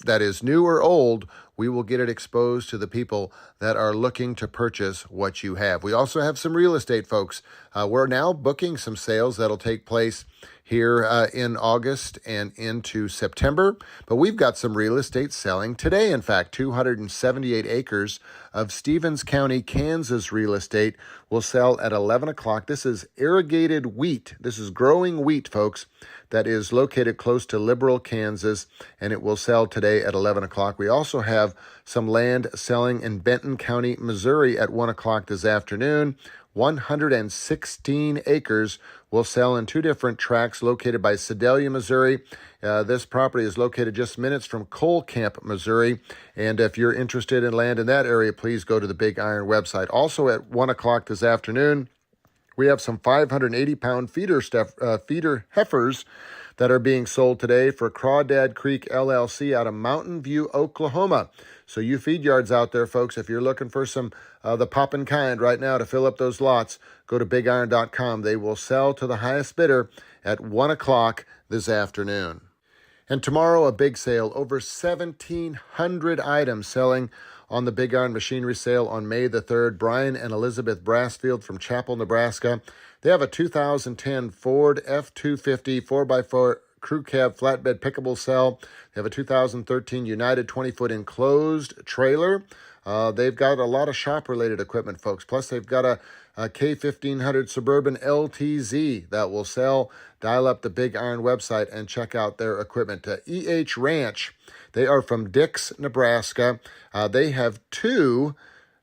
that is new or old, we will get it exposed to the people that are looking to purchase what you have. We also have some real estate, folks. We're now booking some sales that'll take place here in August and into September. But we've got some real estate selling today. In fact, 278 acres of Stevens County, Kansas real estate will sell at 11 o'clock. This is irrigated wheat. This is growing wheat, folks, that is located close to Liberal, Kansas, and it will sell today at 11 o'clock. We also have some land selling in Benton County, Missouri at 1 o'clock this afternoon. 116 acres will sell in two different tracts located by Sedalia, Missouri. This property is located just minutes from Coal Camp, Missouri. And if you're interested in land in that area, please go to the Big Iron website. Also at 1 o'clock this afternoon, we have some 580-pound feeder heifers that are being sold today for Crawdad Creek LLC out of Mountain View, Oklahoma. So you feed yards out there, folks, if you're looking for some the poppin' kind right now to fill up those lots, go to bigiron.com. They will sell to the highest bidder at 1 o'clock this afternoon. And tomorrow, a big sale, over 1,700 items selling on the Big Iron Machinery Sale on May the 3rd. Brian and Elizabeth Brassfield from Chapel, Nebraska. They have a 2010 Ford F-250 4x4 crew cab flatbed pickable cell. They have a 2013 United 20-foot enclosed trailer. They've got a lot of shop-related equipment, folks. Plus, they've got a K1500 Suburban LTZ that will sell. Dial up the Big Iron website and check out their equipment. EH Ranch, they are from Dix, Nebraska. They have two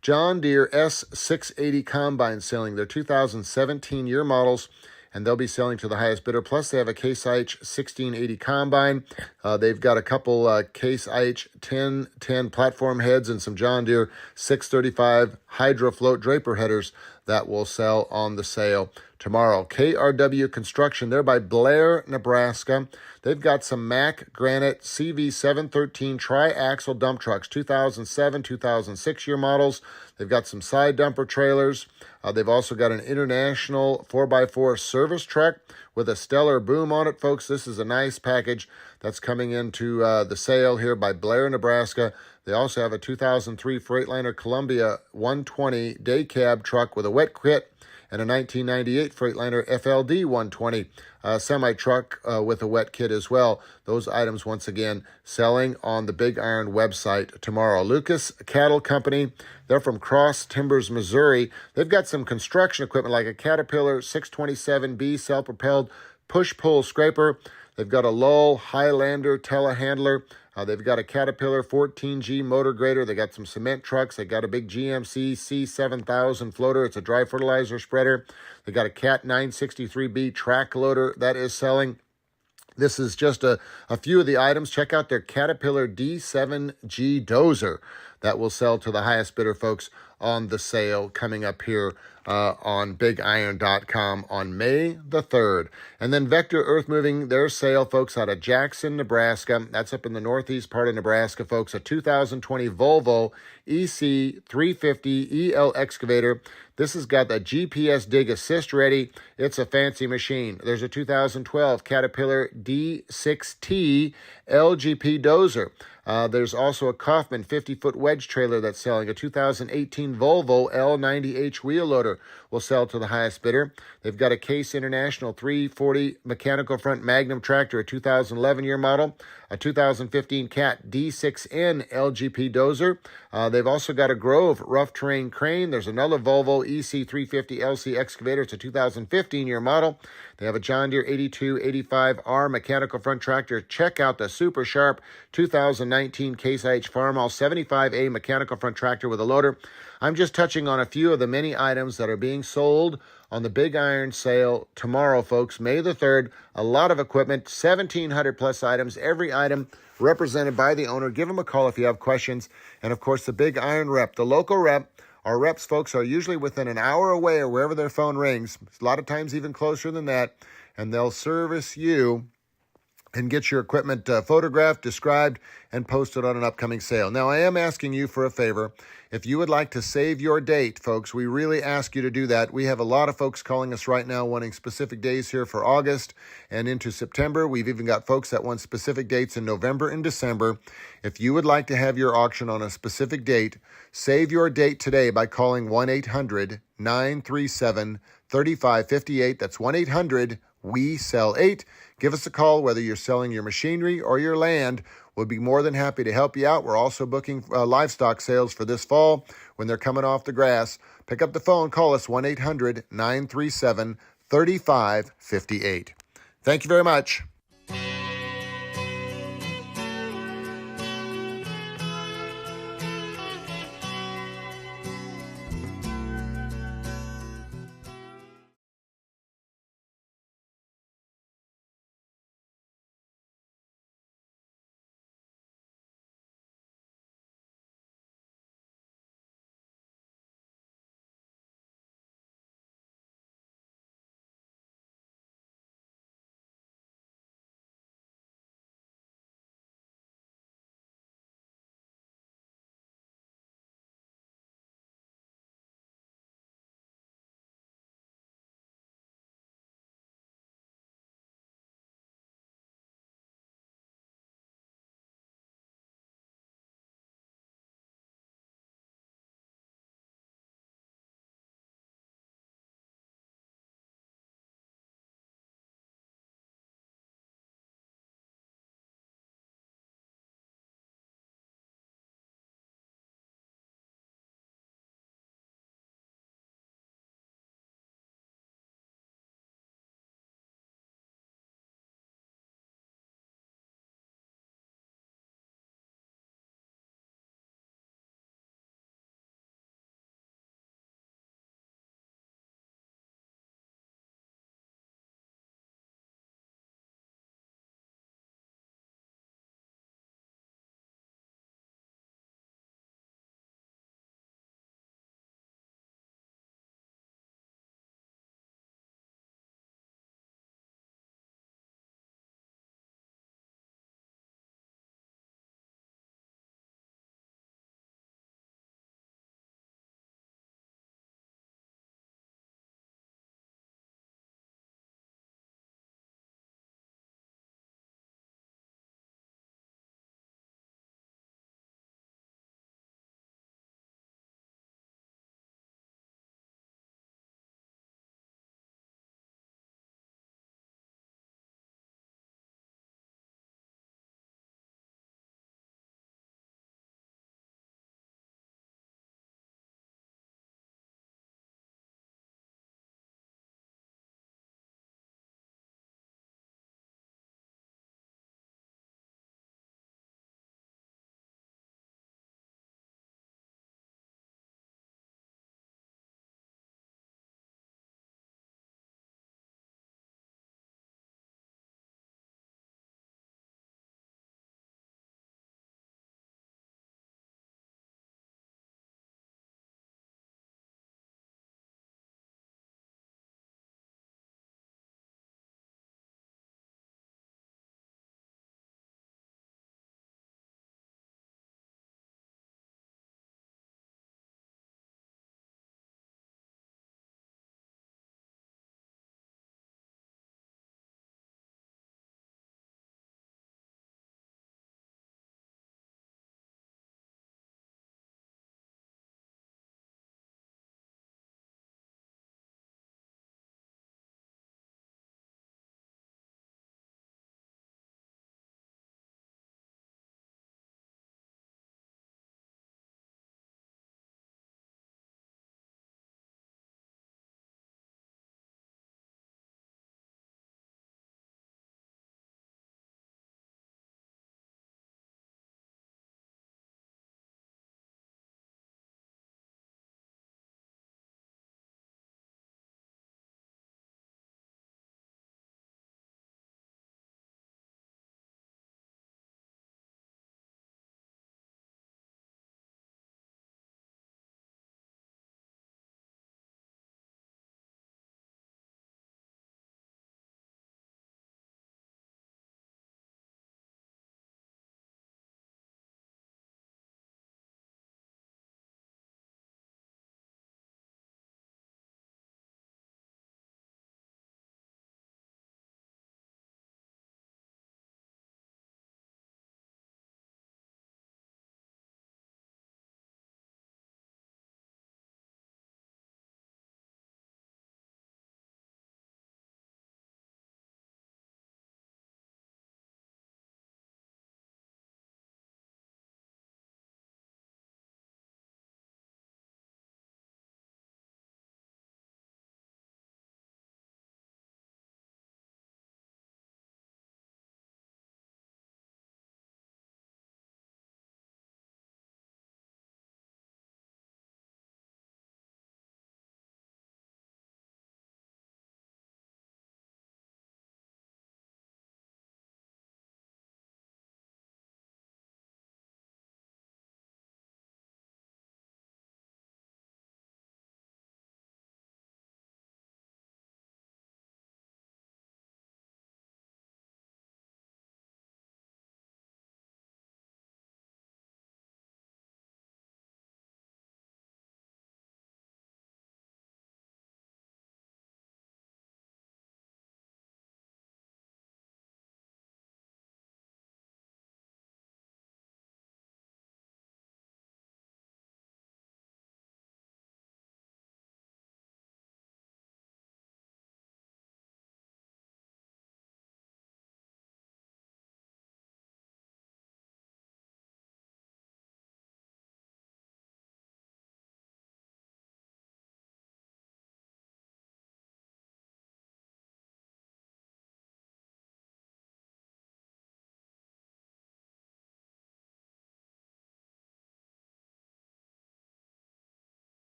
John Deere S680 combines selling. They're 2017 year models, and they'll be selling to the highest bidder. Plus, they have a Case IH 1680 combine. They've got a couple Case IH 1010 platform heads and some John Deere 635 Hydro Float draper headers that will sell on the sale tomorrow. KRW Construction, they're by Blair, Nebraska. They've got some Mack Granite CV713 tri-axle dump trucks, 2007, 2006 year models. They've got some side dumper trailers. They've also got an International 4x4 service truck with a stellar boom on it, folks. This is a nice package that's coming into the sale here by Blair, Nebraska. They also have a 2003 Freightliner Columbia 120 day cab truck with a wet kit and a 1998 Freightliner FLD 120 semi-truck with a wet kit as well. Those items, once again, selling on the Big Iron website tomorrow. Lucas Cattle Company, they're from Cross Timbers, Missouri. They've got some construction equipment like a Caterpillar 627B self-propelled push-pull scraper. They've got a Lull Highlander telehandler. They've got a Caterpillar 14G motor grader. They got some cement trucks. They got a big GMC C7000 floater. It's a dry fertilizer spreader. They got a Cat 963B track loader that is selling. This is just a few of the items. Check out their Caterpillar D7G dozer that will sell to the highest bidder, folks, on the sale coming up here on BigIron.com on May the 3rd. And then Vector Earth Moving, their sale, folks, out of Jackson, Nebraska. That's up in the northeast part of Nebraska, folks. A 2020 Volvo EC350 EL excavator. This has got the GPS dig assist ready. It's a fancy machine. There's a 2012 Caterpillar D6T LGP dozer. There's also a Kaufman 50-foot wedge trailer that's selling. A 2018 Volvo L90H wheel loader will sell to the highest bidder. They've got a Case International 340 mechanical front Magnum tractor, a 2011 year model. A 2015 Cat D6N LGP dozer. They've also got a Grove rough terrain crane. There's another Volvo EC350 LC excavator. It's a 2015 year model. They have a John Deere 8285R mechanical front tractor. Check out the super sharp 2019 Case IH Farmall 75A mechanical front tractor with a loader. I'm just touching on a few of the many items that are being sold on the Big Iron sale tomorrow, folks, May the 3rd. A lot of equipment, 1,700 plus items, every item represented by the owner. Give them a call if you have questions. And, of course, the Big Iron rep, the local rep. Our reps, folks, are usually within an hour away or wherever their phone rings. A lot of times even closer than that. And they'll service you and get your equipment photographed, described, and posted on an upcoming sale. Now, I am asking you for a favor. If you would like to save your date, folks, we really ask you to do that. We have a lot of folks calling us right now wanting specific days here for August and into September. We've even got folks that want specific dates in November and December. If you would like to have your auction on a specific date, save your date today by calling 1-800-937-3558. That's 1-800-WE-SELL-8. Give us a call whether you're selling your machinery or your land. We'll be more than happy to help you out. We're also booking livestock sales for this fall when they're coming off the grass. Pick up the phone. Call us 1-800-937-3558. Thank you very much.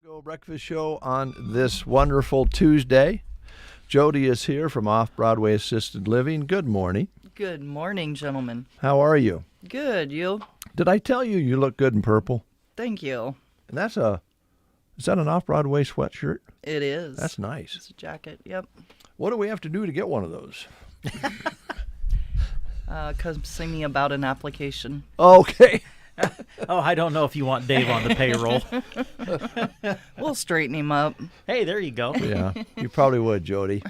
Go Breakfast Show on this wonderful Tuesday. Jody is here from Off-Broadway Assisted Living. Good morning. Good morning, gentlemen. How are you? Good, you? Did I tell you you look good in purple? Thank you. And is that an Off-Broadway sweatshirt? It is. That's nice. It's a jacket, yep. What do we have to do to get one of those? Come see me about an application. Okay. Oh, I don't know if you want Dave on the payroll. We'll straighten him up. Hey, there you go. Yeah, you probably would, Jody.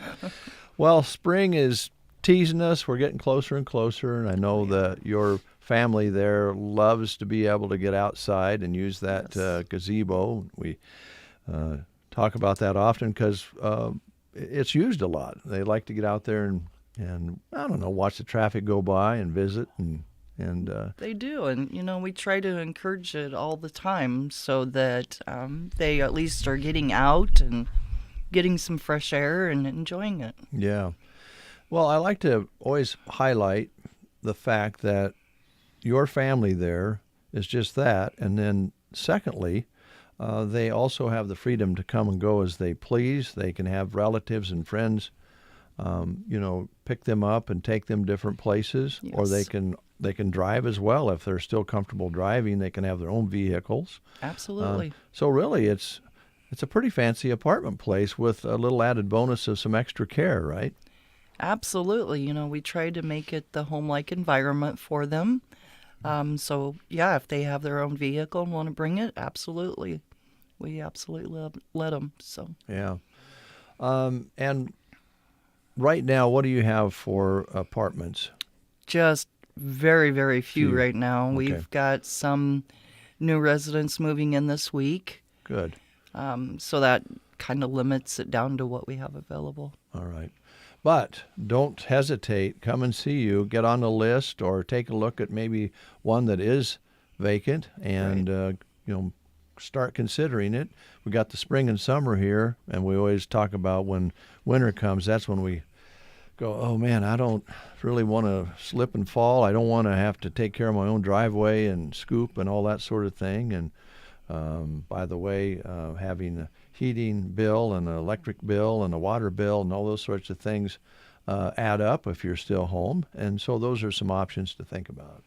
Well, spring is teasing us. We're getting closer and closer, and I know that your family there loves to be able to get outside and use that gazebo. We talk about that often because it's used a lot. They like to get out there and I don't know, watch the traffic go by and visit and they do, and we try to encourage it all the time so that they at least are getting out and getting some fresh air and enjoying it. Yeah. Well, I like to always highlight the fact that your family there is just that, and then secondly, they also have the freedom to come and go as they please. They can have relatives and friends, pick them up and take them different places, or they can drive as well if they're still comfortable driving. They can have their own vehicles. Absolutely. So really, it's a pretty fancy apartment place with a little added bonus of some extra care, right? Absolutely. We try to make it the home-like environment for them. So, yeah, if they have their own vehicle and want to bring it, absolutely. We absolutely let them. So. Yeah. And right now, what do you have for apartments? Just very, very few right now. Okay. We've got some new residents moving in this week. Good. So that kind of limits it down to what we have available. All right. But don't hesitate. Come and see you. Get on the list or take a look at maybe one that is vacant and, start considering it. We got the spring and summer here, and we always talk about when winter comes, that's when we go, oh, man, I don't really want to slip and fall. I don't want to have to take care of my own driveway and scoop and all that sort of thing. And by the way, having a heating bill and an electric bill and a water bill and all those sorts of things add up if you're still home. And so those are some options to think about.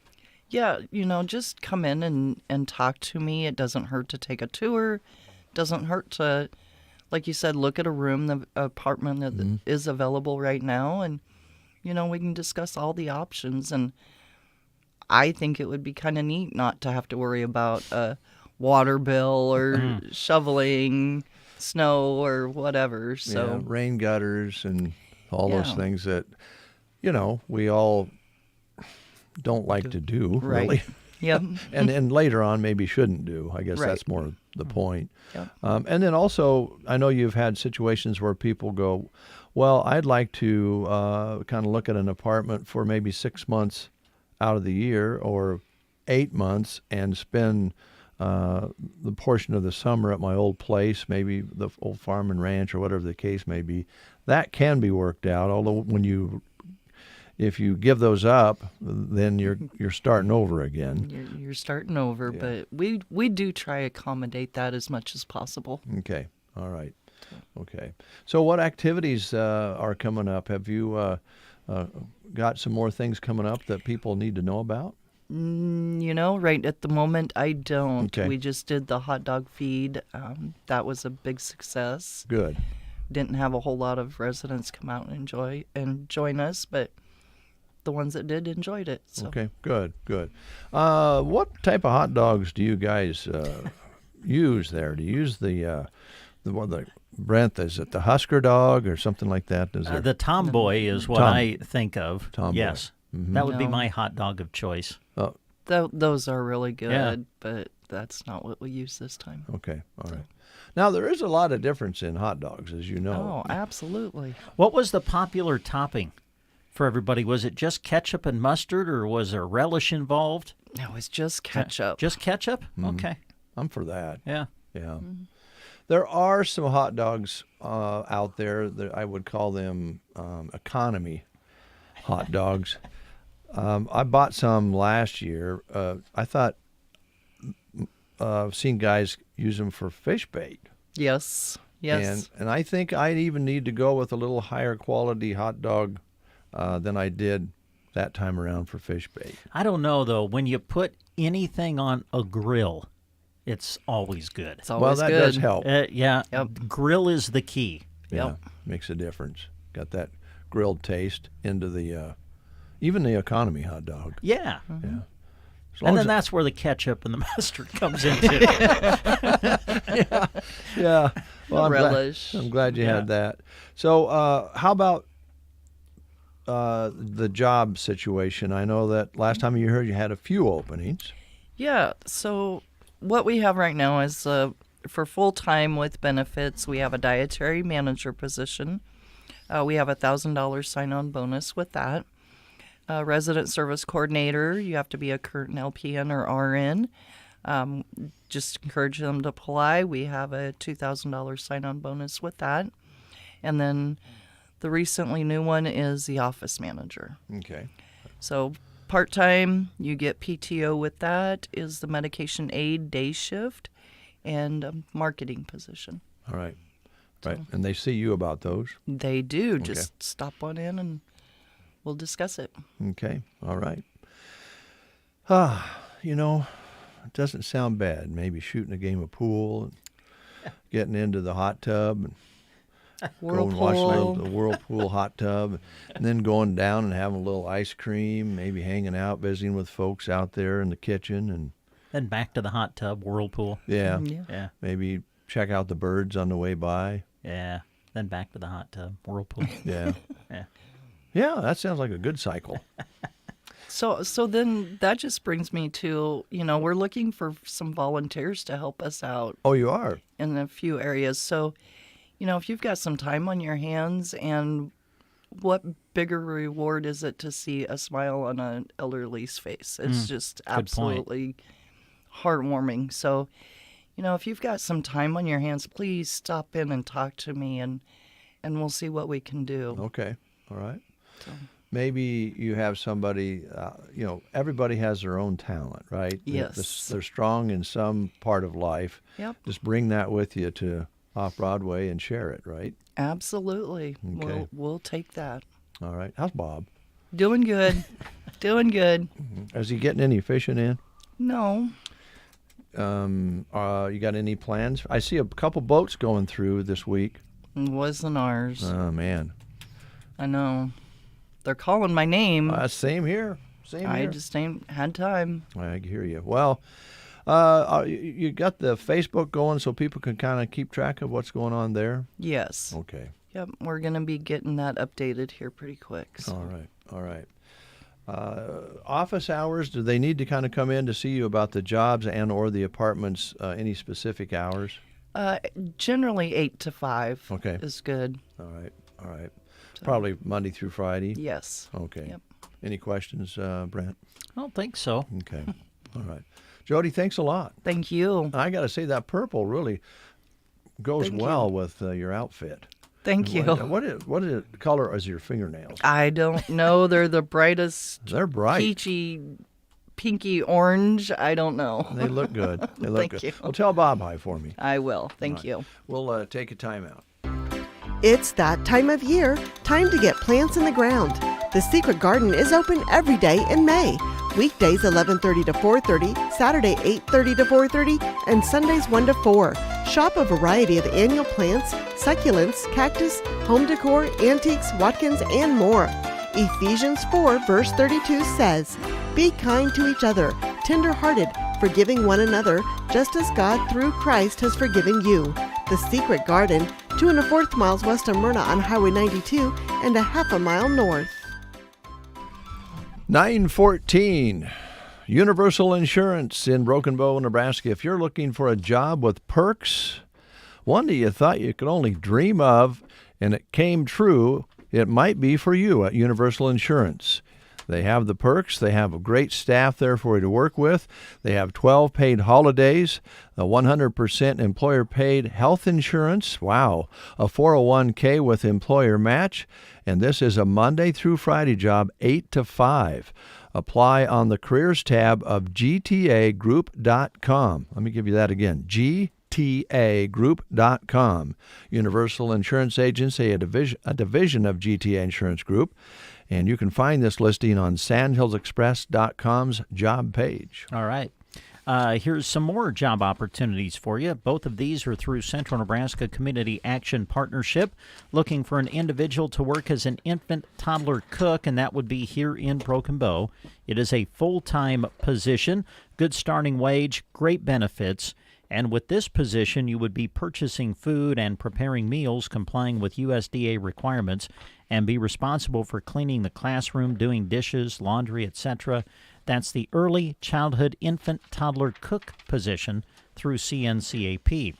Yeah, just come in and talk to me. It doesn't hurt to take a tour. Doesn't hurt to, like you said, look at a room, the apartment that is available right now. And, we can discuss all the options. And I think it would be kind of neat not to have to worry about a water bill or shoveling snow or whatever. So rain gutters and all those things that, we all don't like to do, really. Right. Yep. and later on maybe shouldn't do. I guess that's more the point. Yep. And then also, I know you've had situations where people go, well, I'd like to kind of look at an apartment for maybe 6 months out of the year or 8 months and spend the portion of the summer at my old place, maybe the old farm and ranch or whatever the case may be. That can be worked out, although if you give those up, then you're starting over again. You're starting over, but we do try to accommodate that as much as possible. Okay, all right. Okay. So what activities are coming up? Have you got some more things coming up that people need to know about? Right at the moment, I don't. Okay. We just did the hot dog feed. That was a big success. Good. Didn't have a whole lot of residents come out and join us, but the ones that did enjoyed it. So. Okay, good. What type of hot dogs do you guys use there? Do you use the Brent, is it the Husker dog or something like that? The Tomboy is what I think of. Tomboy. Yes. Mm-hmm. That would be my hot dog of choice. Oh. Those are really good, Yeah. but that's not what we use this time. Okay, all right. Now, there is a lot of difference in hot dogs, as you know. Oh, absolutely. What was the popular topping for everybody? Was it just ketchup and mustard, or was there relish involved? No, it's just ketchup. Just ketchup? Mhm. Okay. I'm for that. Yeah. Yeah. Mm-hmm. There are some hot dogs out there that I would call them economy hot dogs. I bought some last year. I thought I've seen guys use them for fish bait. Yes. Yes. And I think I even need to go with a little higher quality hot dog than I did that time around for fish bake. I don't know, though. When you put anything on a grill, it's always good. It's always good. Does help. Yeah. Yep. Grill is the key. Yeah, makes a difference. Got that grilled taste into the even the economy hot dog. Yeah. Yeah. As long And as then that's where the ketchup and the mustard comes into. yeah. Well, Relish. I'm glad you had that. So, how about the job situation? I know that last time you heard you had a few openings. Yeah. So what we have right now is for full-time with benefits, we have a dietary manager position. We have a $1,000 sign-on bonus with that. Resident service coordinator, you have to be a current LPN or RN. Just encourage them to apply. We have a $2,000 sign-on bonus with that. And then the recently new one is the office manager. Okay. So part-time, you get PTO with that, is the medication aid day shift, and a marketing position. All right. Right. And they see you about those? They do. Okay. Just stop on in and we'll discuss it. Okay. All right. You know, it doesn't sound bad. Maybe shooting a game of pool and getting into the hot tub and going and watching the whirlpool hot tub, and then going down and having a little ice cream, maybe hanging out, visiting with folks out there in the kitchen, and Then back to the hot tub, whirlpool. yeah, Yeah. maybe check out the birds on the way by. Yeah. Then back to the hot tub, whirlpool. Yeah. Yeah. Yeah, that sounds like a good cycle. So then that just brings me to, we're looking for some volunteers to help us out Oh, you are? in a few areas. So, if you've got some time on your hands, and what bigger reward is it to see a smile on an elderly's face? It's just point. absolutely heartwarming. So, if you've got some time on your hands, please stop in and talk to me, and we'll see what we can do. Okay. All right. Maybe you have somebody, everybody has their own talent, right? Yes. They're strong in some part of life. Yep. Just bring that with you to Off-Broadway and share it, right? Absolutely. Okay. We'll take that. All right. How's Bob? Doing good. Doing good. Is he getting any fishing in? No. You got any plans? I see a couple boats going through this week. It wasn't ours. Oh, man. I know. They're calling my name. Same here. Same I here. just ain't had time. I hear you. Well, you got the Facebook going so people can kind of keep track of what's going on there? Yes. Okay. Yep. We're going to be getting that updated here pretty quick. So. All right. All right. Office hours, do they need to kind of come in to see you about the jobs and or the apartments, any specific hours? Generally 8 to 5 Okay. is good. All right. All right. Probably Monday through Friday? Yes. Okay. Yep. Any questions, Brent? I don't think so. Okay. All right. Jody, thanks a lot. Thank you. I got to say that purple really goes Thank well with your outfit. Thank you. What is color is your fingernails? I don't know. They're the brightest. They're bright. Peachy, pinky orange. I don't know. They look good. They look Thank good. you. Well, tell Bob hi for me. I will. Thank All right. you. We'll take a time out. It's that time of year, time to get plants in the ground. The Secret Garden is open every day in May. Weekdays 11:30 to 4:30, Saturday 8:30 to 4:30, and Sundays 1 to 4. Shop a variety of annual plants, succulents, cactus, home decor, antiques, Watkins, and more. Ephesians 4 verse 32 says, "Be kind to each other, tender-hearted, forgiving one another, just as God through Christ has forgiven you." The Secret Garden, 2 1/4 miles west of Myrna on Highway 92 and a half a mile north. 914, Universal Insurance in Broken Bow, Nebraska. If you're looking for a job with perks, one that you thought you could only dream of, and it came true, it might be for you at Universal Insurance. They have the perks. They have a great staff there for you to work with. They have 12 paid holidays, a 100% employer-paid health insurance. Wow. A 401k with employer match. And this is a Monday through Friday job, 8 to 5. Apply on the careers tab of gtagroup.com. Let me give you that again, gtagroup.com. GTAgroup.com. Universal Insurance Agency, a division of GTA Insurance Group. And you can find this listing on sandhillsexpress.com's job page. All right. Here's some more job opportunities for you. Both of these are through Central Nebraska Community Action Partnership, looking for an individual to work as an infant toddler cook, and that would be here in Broken Bow. It is a full-time position, good starting wage, great benefits, and with this position, you would be purchasing food and preparing meals, complying with USDA requirements, and be responsible for cleaning the classroom, doing dishes, laundry, etc. That's the Early Childhood Infant Toddler Cook position through CNCAP.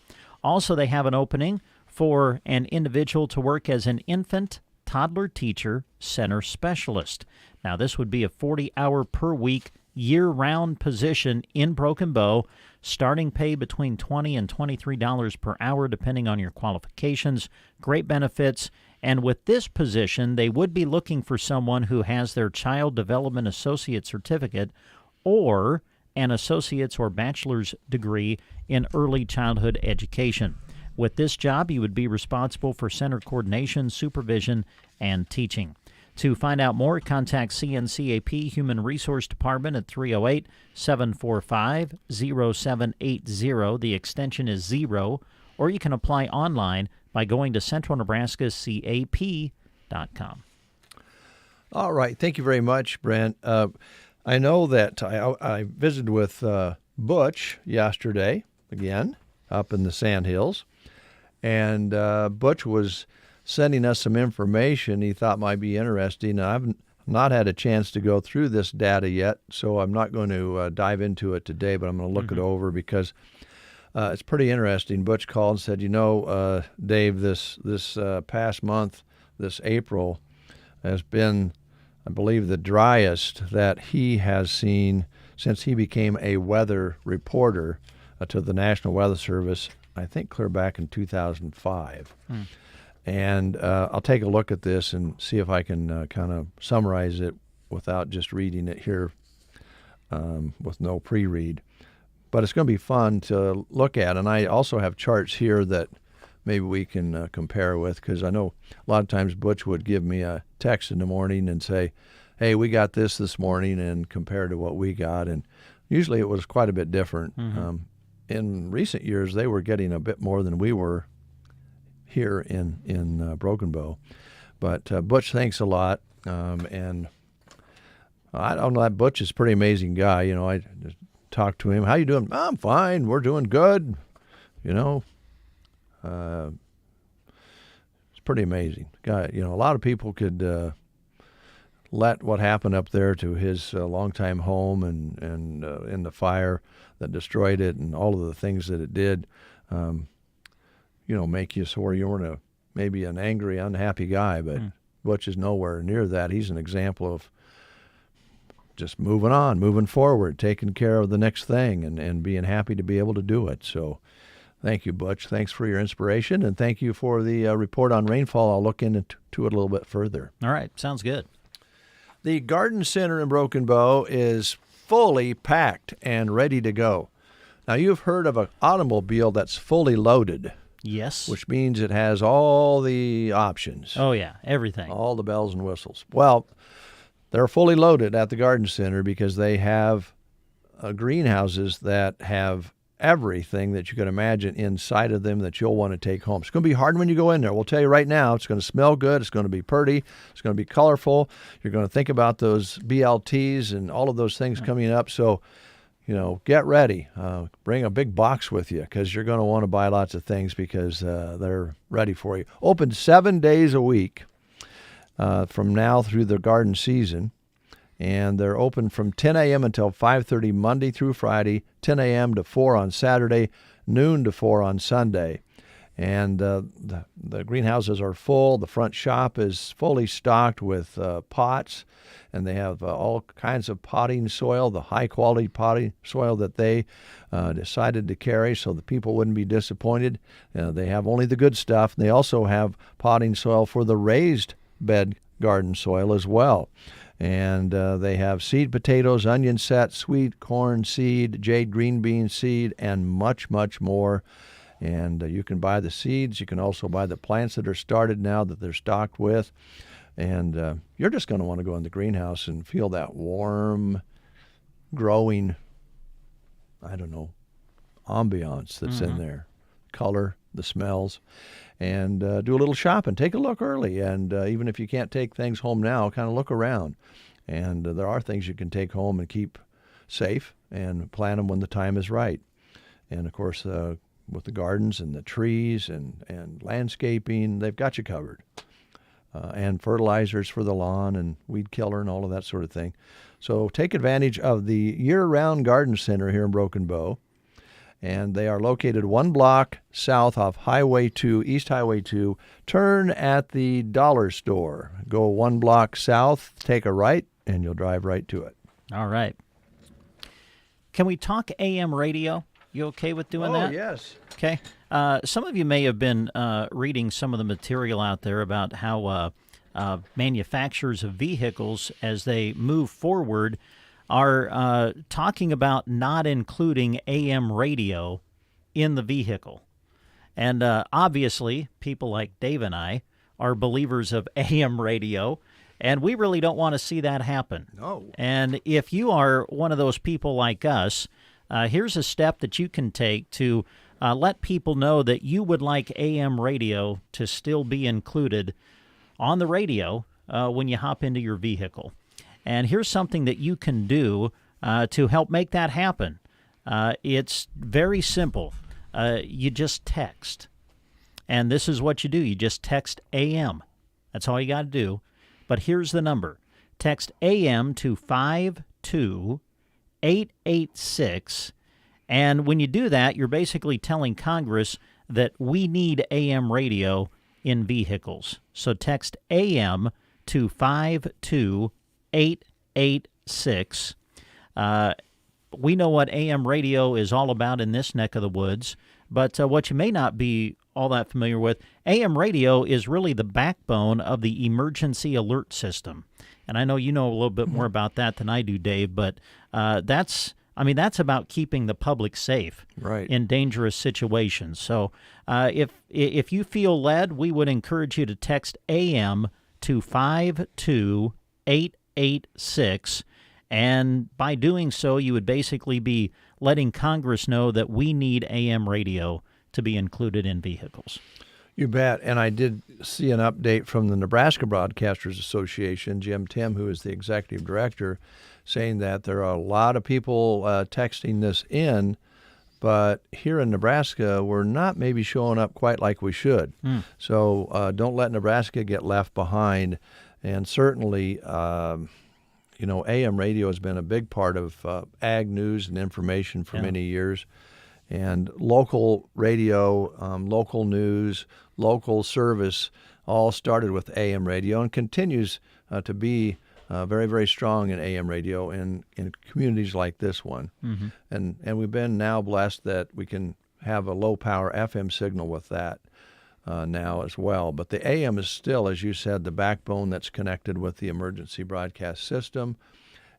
Also, they have an opening for an individual to work as an infant toddler teacher center specialist. Now, this would be a 40-hour per week, year-round position in Broken Bow, starting pay between $20 and $23 per hour, depending on your qualifications. Great benefits. And with this position, they would be looking for someone who has their Child Development Associate Certificate or an associate's or bachelor's degree in early childhood education. With this job, you would be responsible for center coordination, supervision, and teaching. To find out more, contact CNCAP Human Resource Department at 308-745-0780. The extension is 0, or you can apply online by going to centralnebraskacap.com. All right. Thank you very much, Brent. I know that I visited with Butch yesterday, again, up in the Sandhills, and Butch was sending us some information he thought might be interesting. I've not had a chance to go through this data yet, so I'm not going to dive into it today, but I'm going to look it over because it's pretty interesting. Butch called and said, Dave, this past month, this April, has been, I believe, the driest that he has seen since he became a weather reporter to the National Weather Service, I think clear back in 2005. And I'll take a look at this and see if I can kind of summarize it without just reading it here with no pre-read. But it's going to be fun to look at. And I also have charts here that maybe we can compare with, because I know a lot of times Butch would give me a text in the morning and say, hey, we got this morning, and compare to what we got. And usually it was quite a bit different. In recent years, they were getting a bit more than we were here in Broken Bow. But Butch, thanks a lot. And I don't know, that Butch is a pretty amazing guy. I just talked to him. How you doing? I'm fine. We're doing good. It's pretty amazing. Guy, a lot of people could let what happened up there to his longtime home and in the fire that destroyed it and all of the things that it did, make you sore. You weren't maybe an angry, unhappy guy, but Butch is nowhere near that. He's an example of just moving on, moving forward, taking care of the next thing, and being happy to be able to do it. So thank you, Butch. Thanks for your inspiration, and thank you for the report on rainfall. I'll look into it a little bit further. All right. Sounds good. The Garden Center in Broken Bow is fully packed and ready to go. Now, you've heard of an automobile that's fully loaded. Yes. Which means it has all the options. Oh, yeah, everything. All the bells and whistles. Well, they're fully loaded at the Garden Center because they have greenhouses that have everything that you can imagine inside of them that you'll want to take home. It's going to be hard when you go in there. We'll tell you right now, it's going to smell good. It's going to be pretty. It's going to be colorful. You're going to think about those BLTs and all of those things coming up. So, get ready. Bring a big box with you because you're going to want to buy lots of things because they're ready for you. Open 7 days a week from now through the garden season. And they're open from 10 a.m. until 5:30 Monday through Friday, 10 a.m. to 4 on Saturday, noon to 4 on Sunday. And the greenhouses are full. The front shop is fully stocked with pots, and they have all kinds of potting soil, the high-quality potting soil that they decided to carry so the people wouldn't be disappointed. They have only the good stuff. They also have potting soil for the raised bed garden soil as well. And they have seed potatoes, onion set, sweet corn seed, jade green bean seed, and much, much more. And you can buy the seeds. You can also buy the plants that are started now that they're stocked with. And you're just going to want to go in the greenhouse and feel that warm, growing, I don't know, ambiance that's in there. Color, the smells. And do a little shopping. Take a look early. And even if you can't take things home now, kind of look around. And there are things you can take home and keep safe and plant them when the time is right. And, of course, with the gardens and the trees and landscaping, they've got you covered. And fertilizers for the lawn and weed killer and all of that sort of thing. So take advantage of the year-round garden center here in Broken Bow. And they are located 1 block south off Highway 2, East Highway 2. Turn at the dollar store. Go 1 block south, take a right, and you'll drive right to it. All right. Can we talk AM radio? You okay with doing that? Oh, yes. Okay. Some of you may have been reading some of the material out there about how manufacturers of vehicles, as they move forward, are talking about not including AM radio in the vehicle. And obviously, people like Dave and I are believers of AM radio, and we really don't want to see that happen. No. And if you are one of those people like us, here's a step that you can take to let people know that you would like AM radio to still be included on the radio when you hop into your vehicle. And here's something that you can do to help make that happen. It's very simple. You just text. And this is what you do. You just text AM. That's all you got to do. But here's the number. Text AM to 52886. And when you do that, you're basically telling Congress that we need AM radio in vehicles. So text AM to 52886. We know what AM radio is all about in this neck of the woods, but what you may not be all that familiar with, AM radio is really the backbone of the emergency alert system. And I know you know a little bit more about that than I do, Dave, but that's about keeping the public safe in dangerous situations. So if you feel led, we would encourage you to text AM to 52886. And by doing so, you would basically be letting Congress know that we need AM radio to be included in vehicles. You bet. And I did see an update from the Nebraska Broadcasters Association, Jim Tim, who is the executive director, saying that there are a lot of people texting this in, but here in Nebraska, we're not maybe showing up quite like we should. So don't let Nebraska get left behind. And certainly, AM radio has been a big part of ag news and information for many years. And local radio, local news, local service all started with AM radio and continues to be very, very strong in AM radio in communities like this one. And we've been now blessed that we can have a low-power FM signal with that now as well. But the AM is still, as you said, the backbone that's connected with the emergency broadcast system.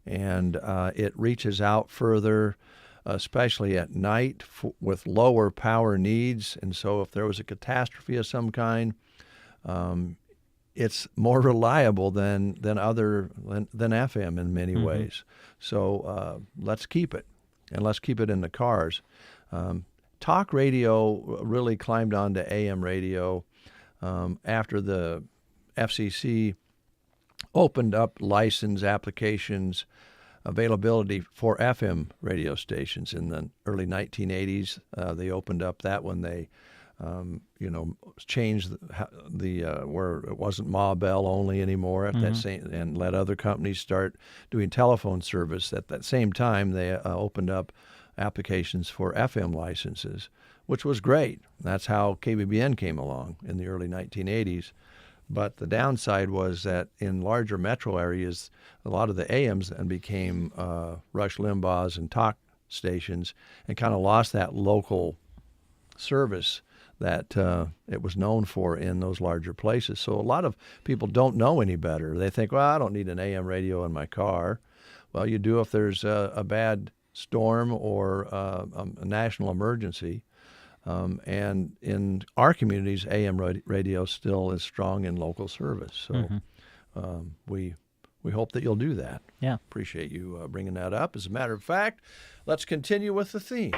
And it reaches out further, especially at night with lower power needs. And so if there was a catastrophe of some kind, it's more reliable than FM in many ways. So let's keep it, and let's keep it in the cars. Talk radio really climbed onto AM radio after the FCC opened up license applications availability for FM radio stations in the early 1980s. They opened up that when they, changed the where it wasn't Ma Bell only anymore at that same, and let other companies start doing telephone service. At that same time, they opened up applications for FM licenses, which was great. That's how KBBN came along in the early 1980s. But the downside was that in larger metro areas, a lot of the AMs then became Rush Limbaugh's and talk stations and kind of lost that local service that it was known for in those larger places. So a lot of people don't know any better. They think, well, I don't need an AM radio in my car. Well, you do if there's a bad storm or a national emergency. And in our communities, AM radio still is strong in local service. So we hope that you'll do that. Yeah. Appreciate you bringing that up. As a matter of fact, let's continue with the theme.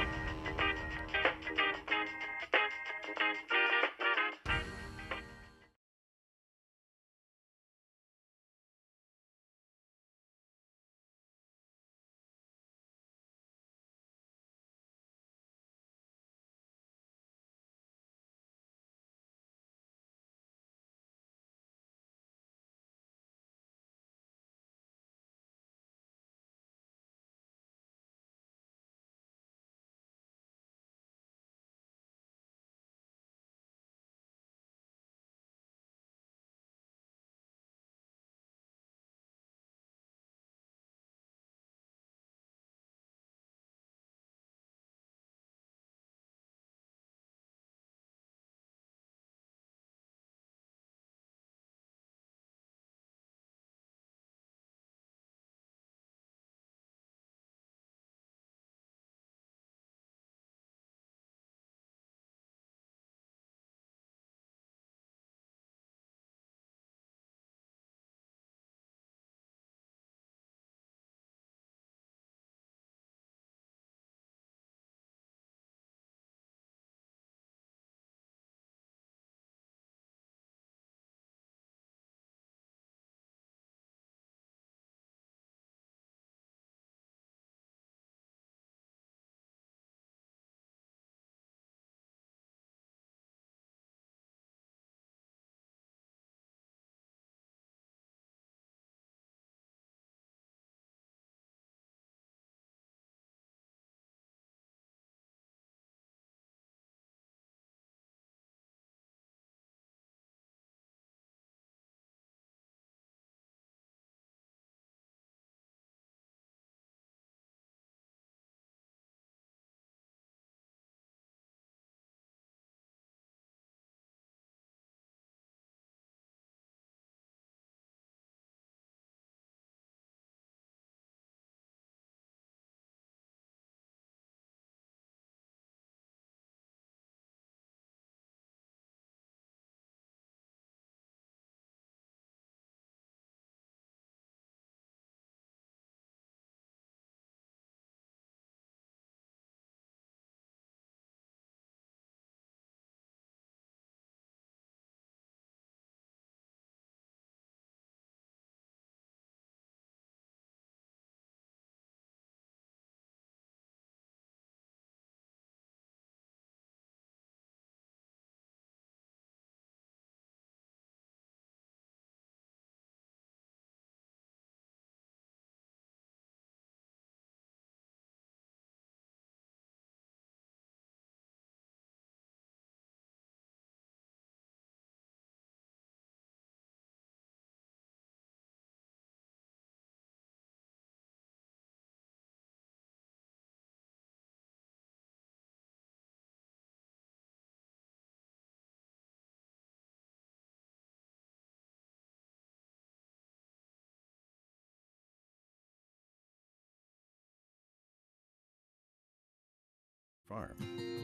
Farm.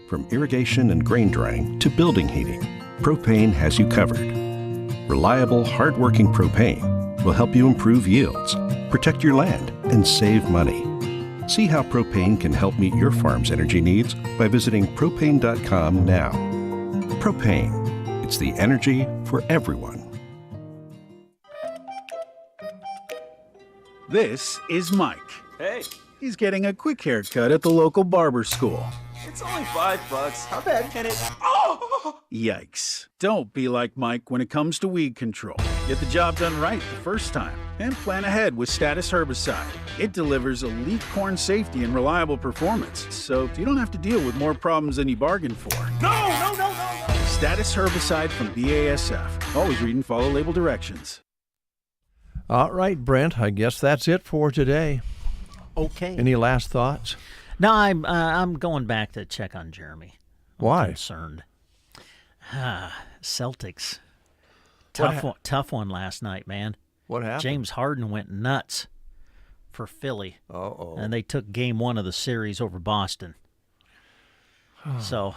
From irrigation and grain drying to building heating, Propane has you covered. Reliable, hard-working Propane will help you improve yields, protect your land, and save money. See how Propane can help meet your farm's energy needs by visiting propane.com now. Propane. It's the energy for everyone. This is Mike. Hey. He's getting a quick haircut at the local barber school. It's only $5. How bad can it... Oh! Yikes. Don't be like Mike when it comes to weed control. Get the job done right the first time and plan ahead with Status Herbicide. It delivers elite corn safety and reliable performance, so you don't have to deal with more problems than you bargained for. No! Status Herbicide from BASF. Always read and follow label directions. All right, Brent, I guess that's it for today. Okay. Any last thoughts? No, I'm going back to check on Jeremy. Why? Concerned. Celtics. Tough one last night, man. What happened? James Harden went nuts for Philly. Uh-oh. And they took game one of the series over Boston. So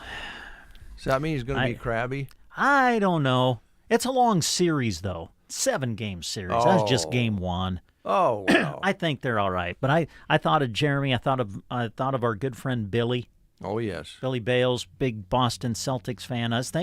Does that mean he's going to be crabby? I don't know. It's a long series, though. 7-game series. That's just game 1. Oh, wow. I think they're all right. But I thought of Jeremy. I thought of our good friend Billy. Oh, yes. Billy Bales, big Boston Celtics fan. I was thinking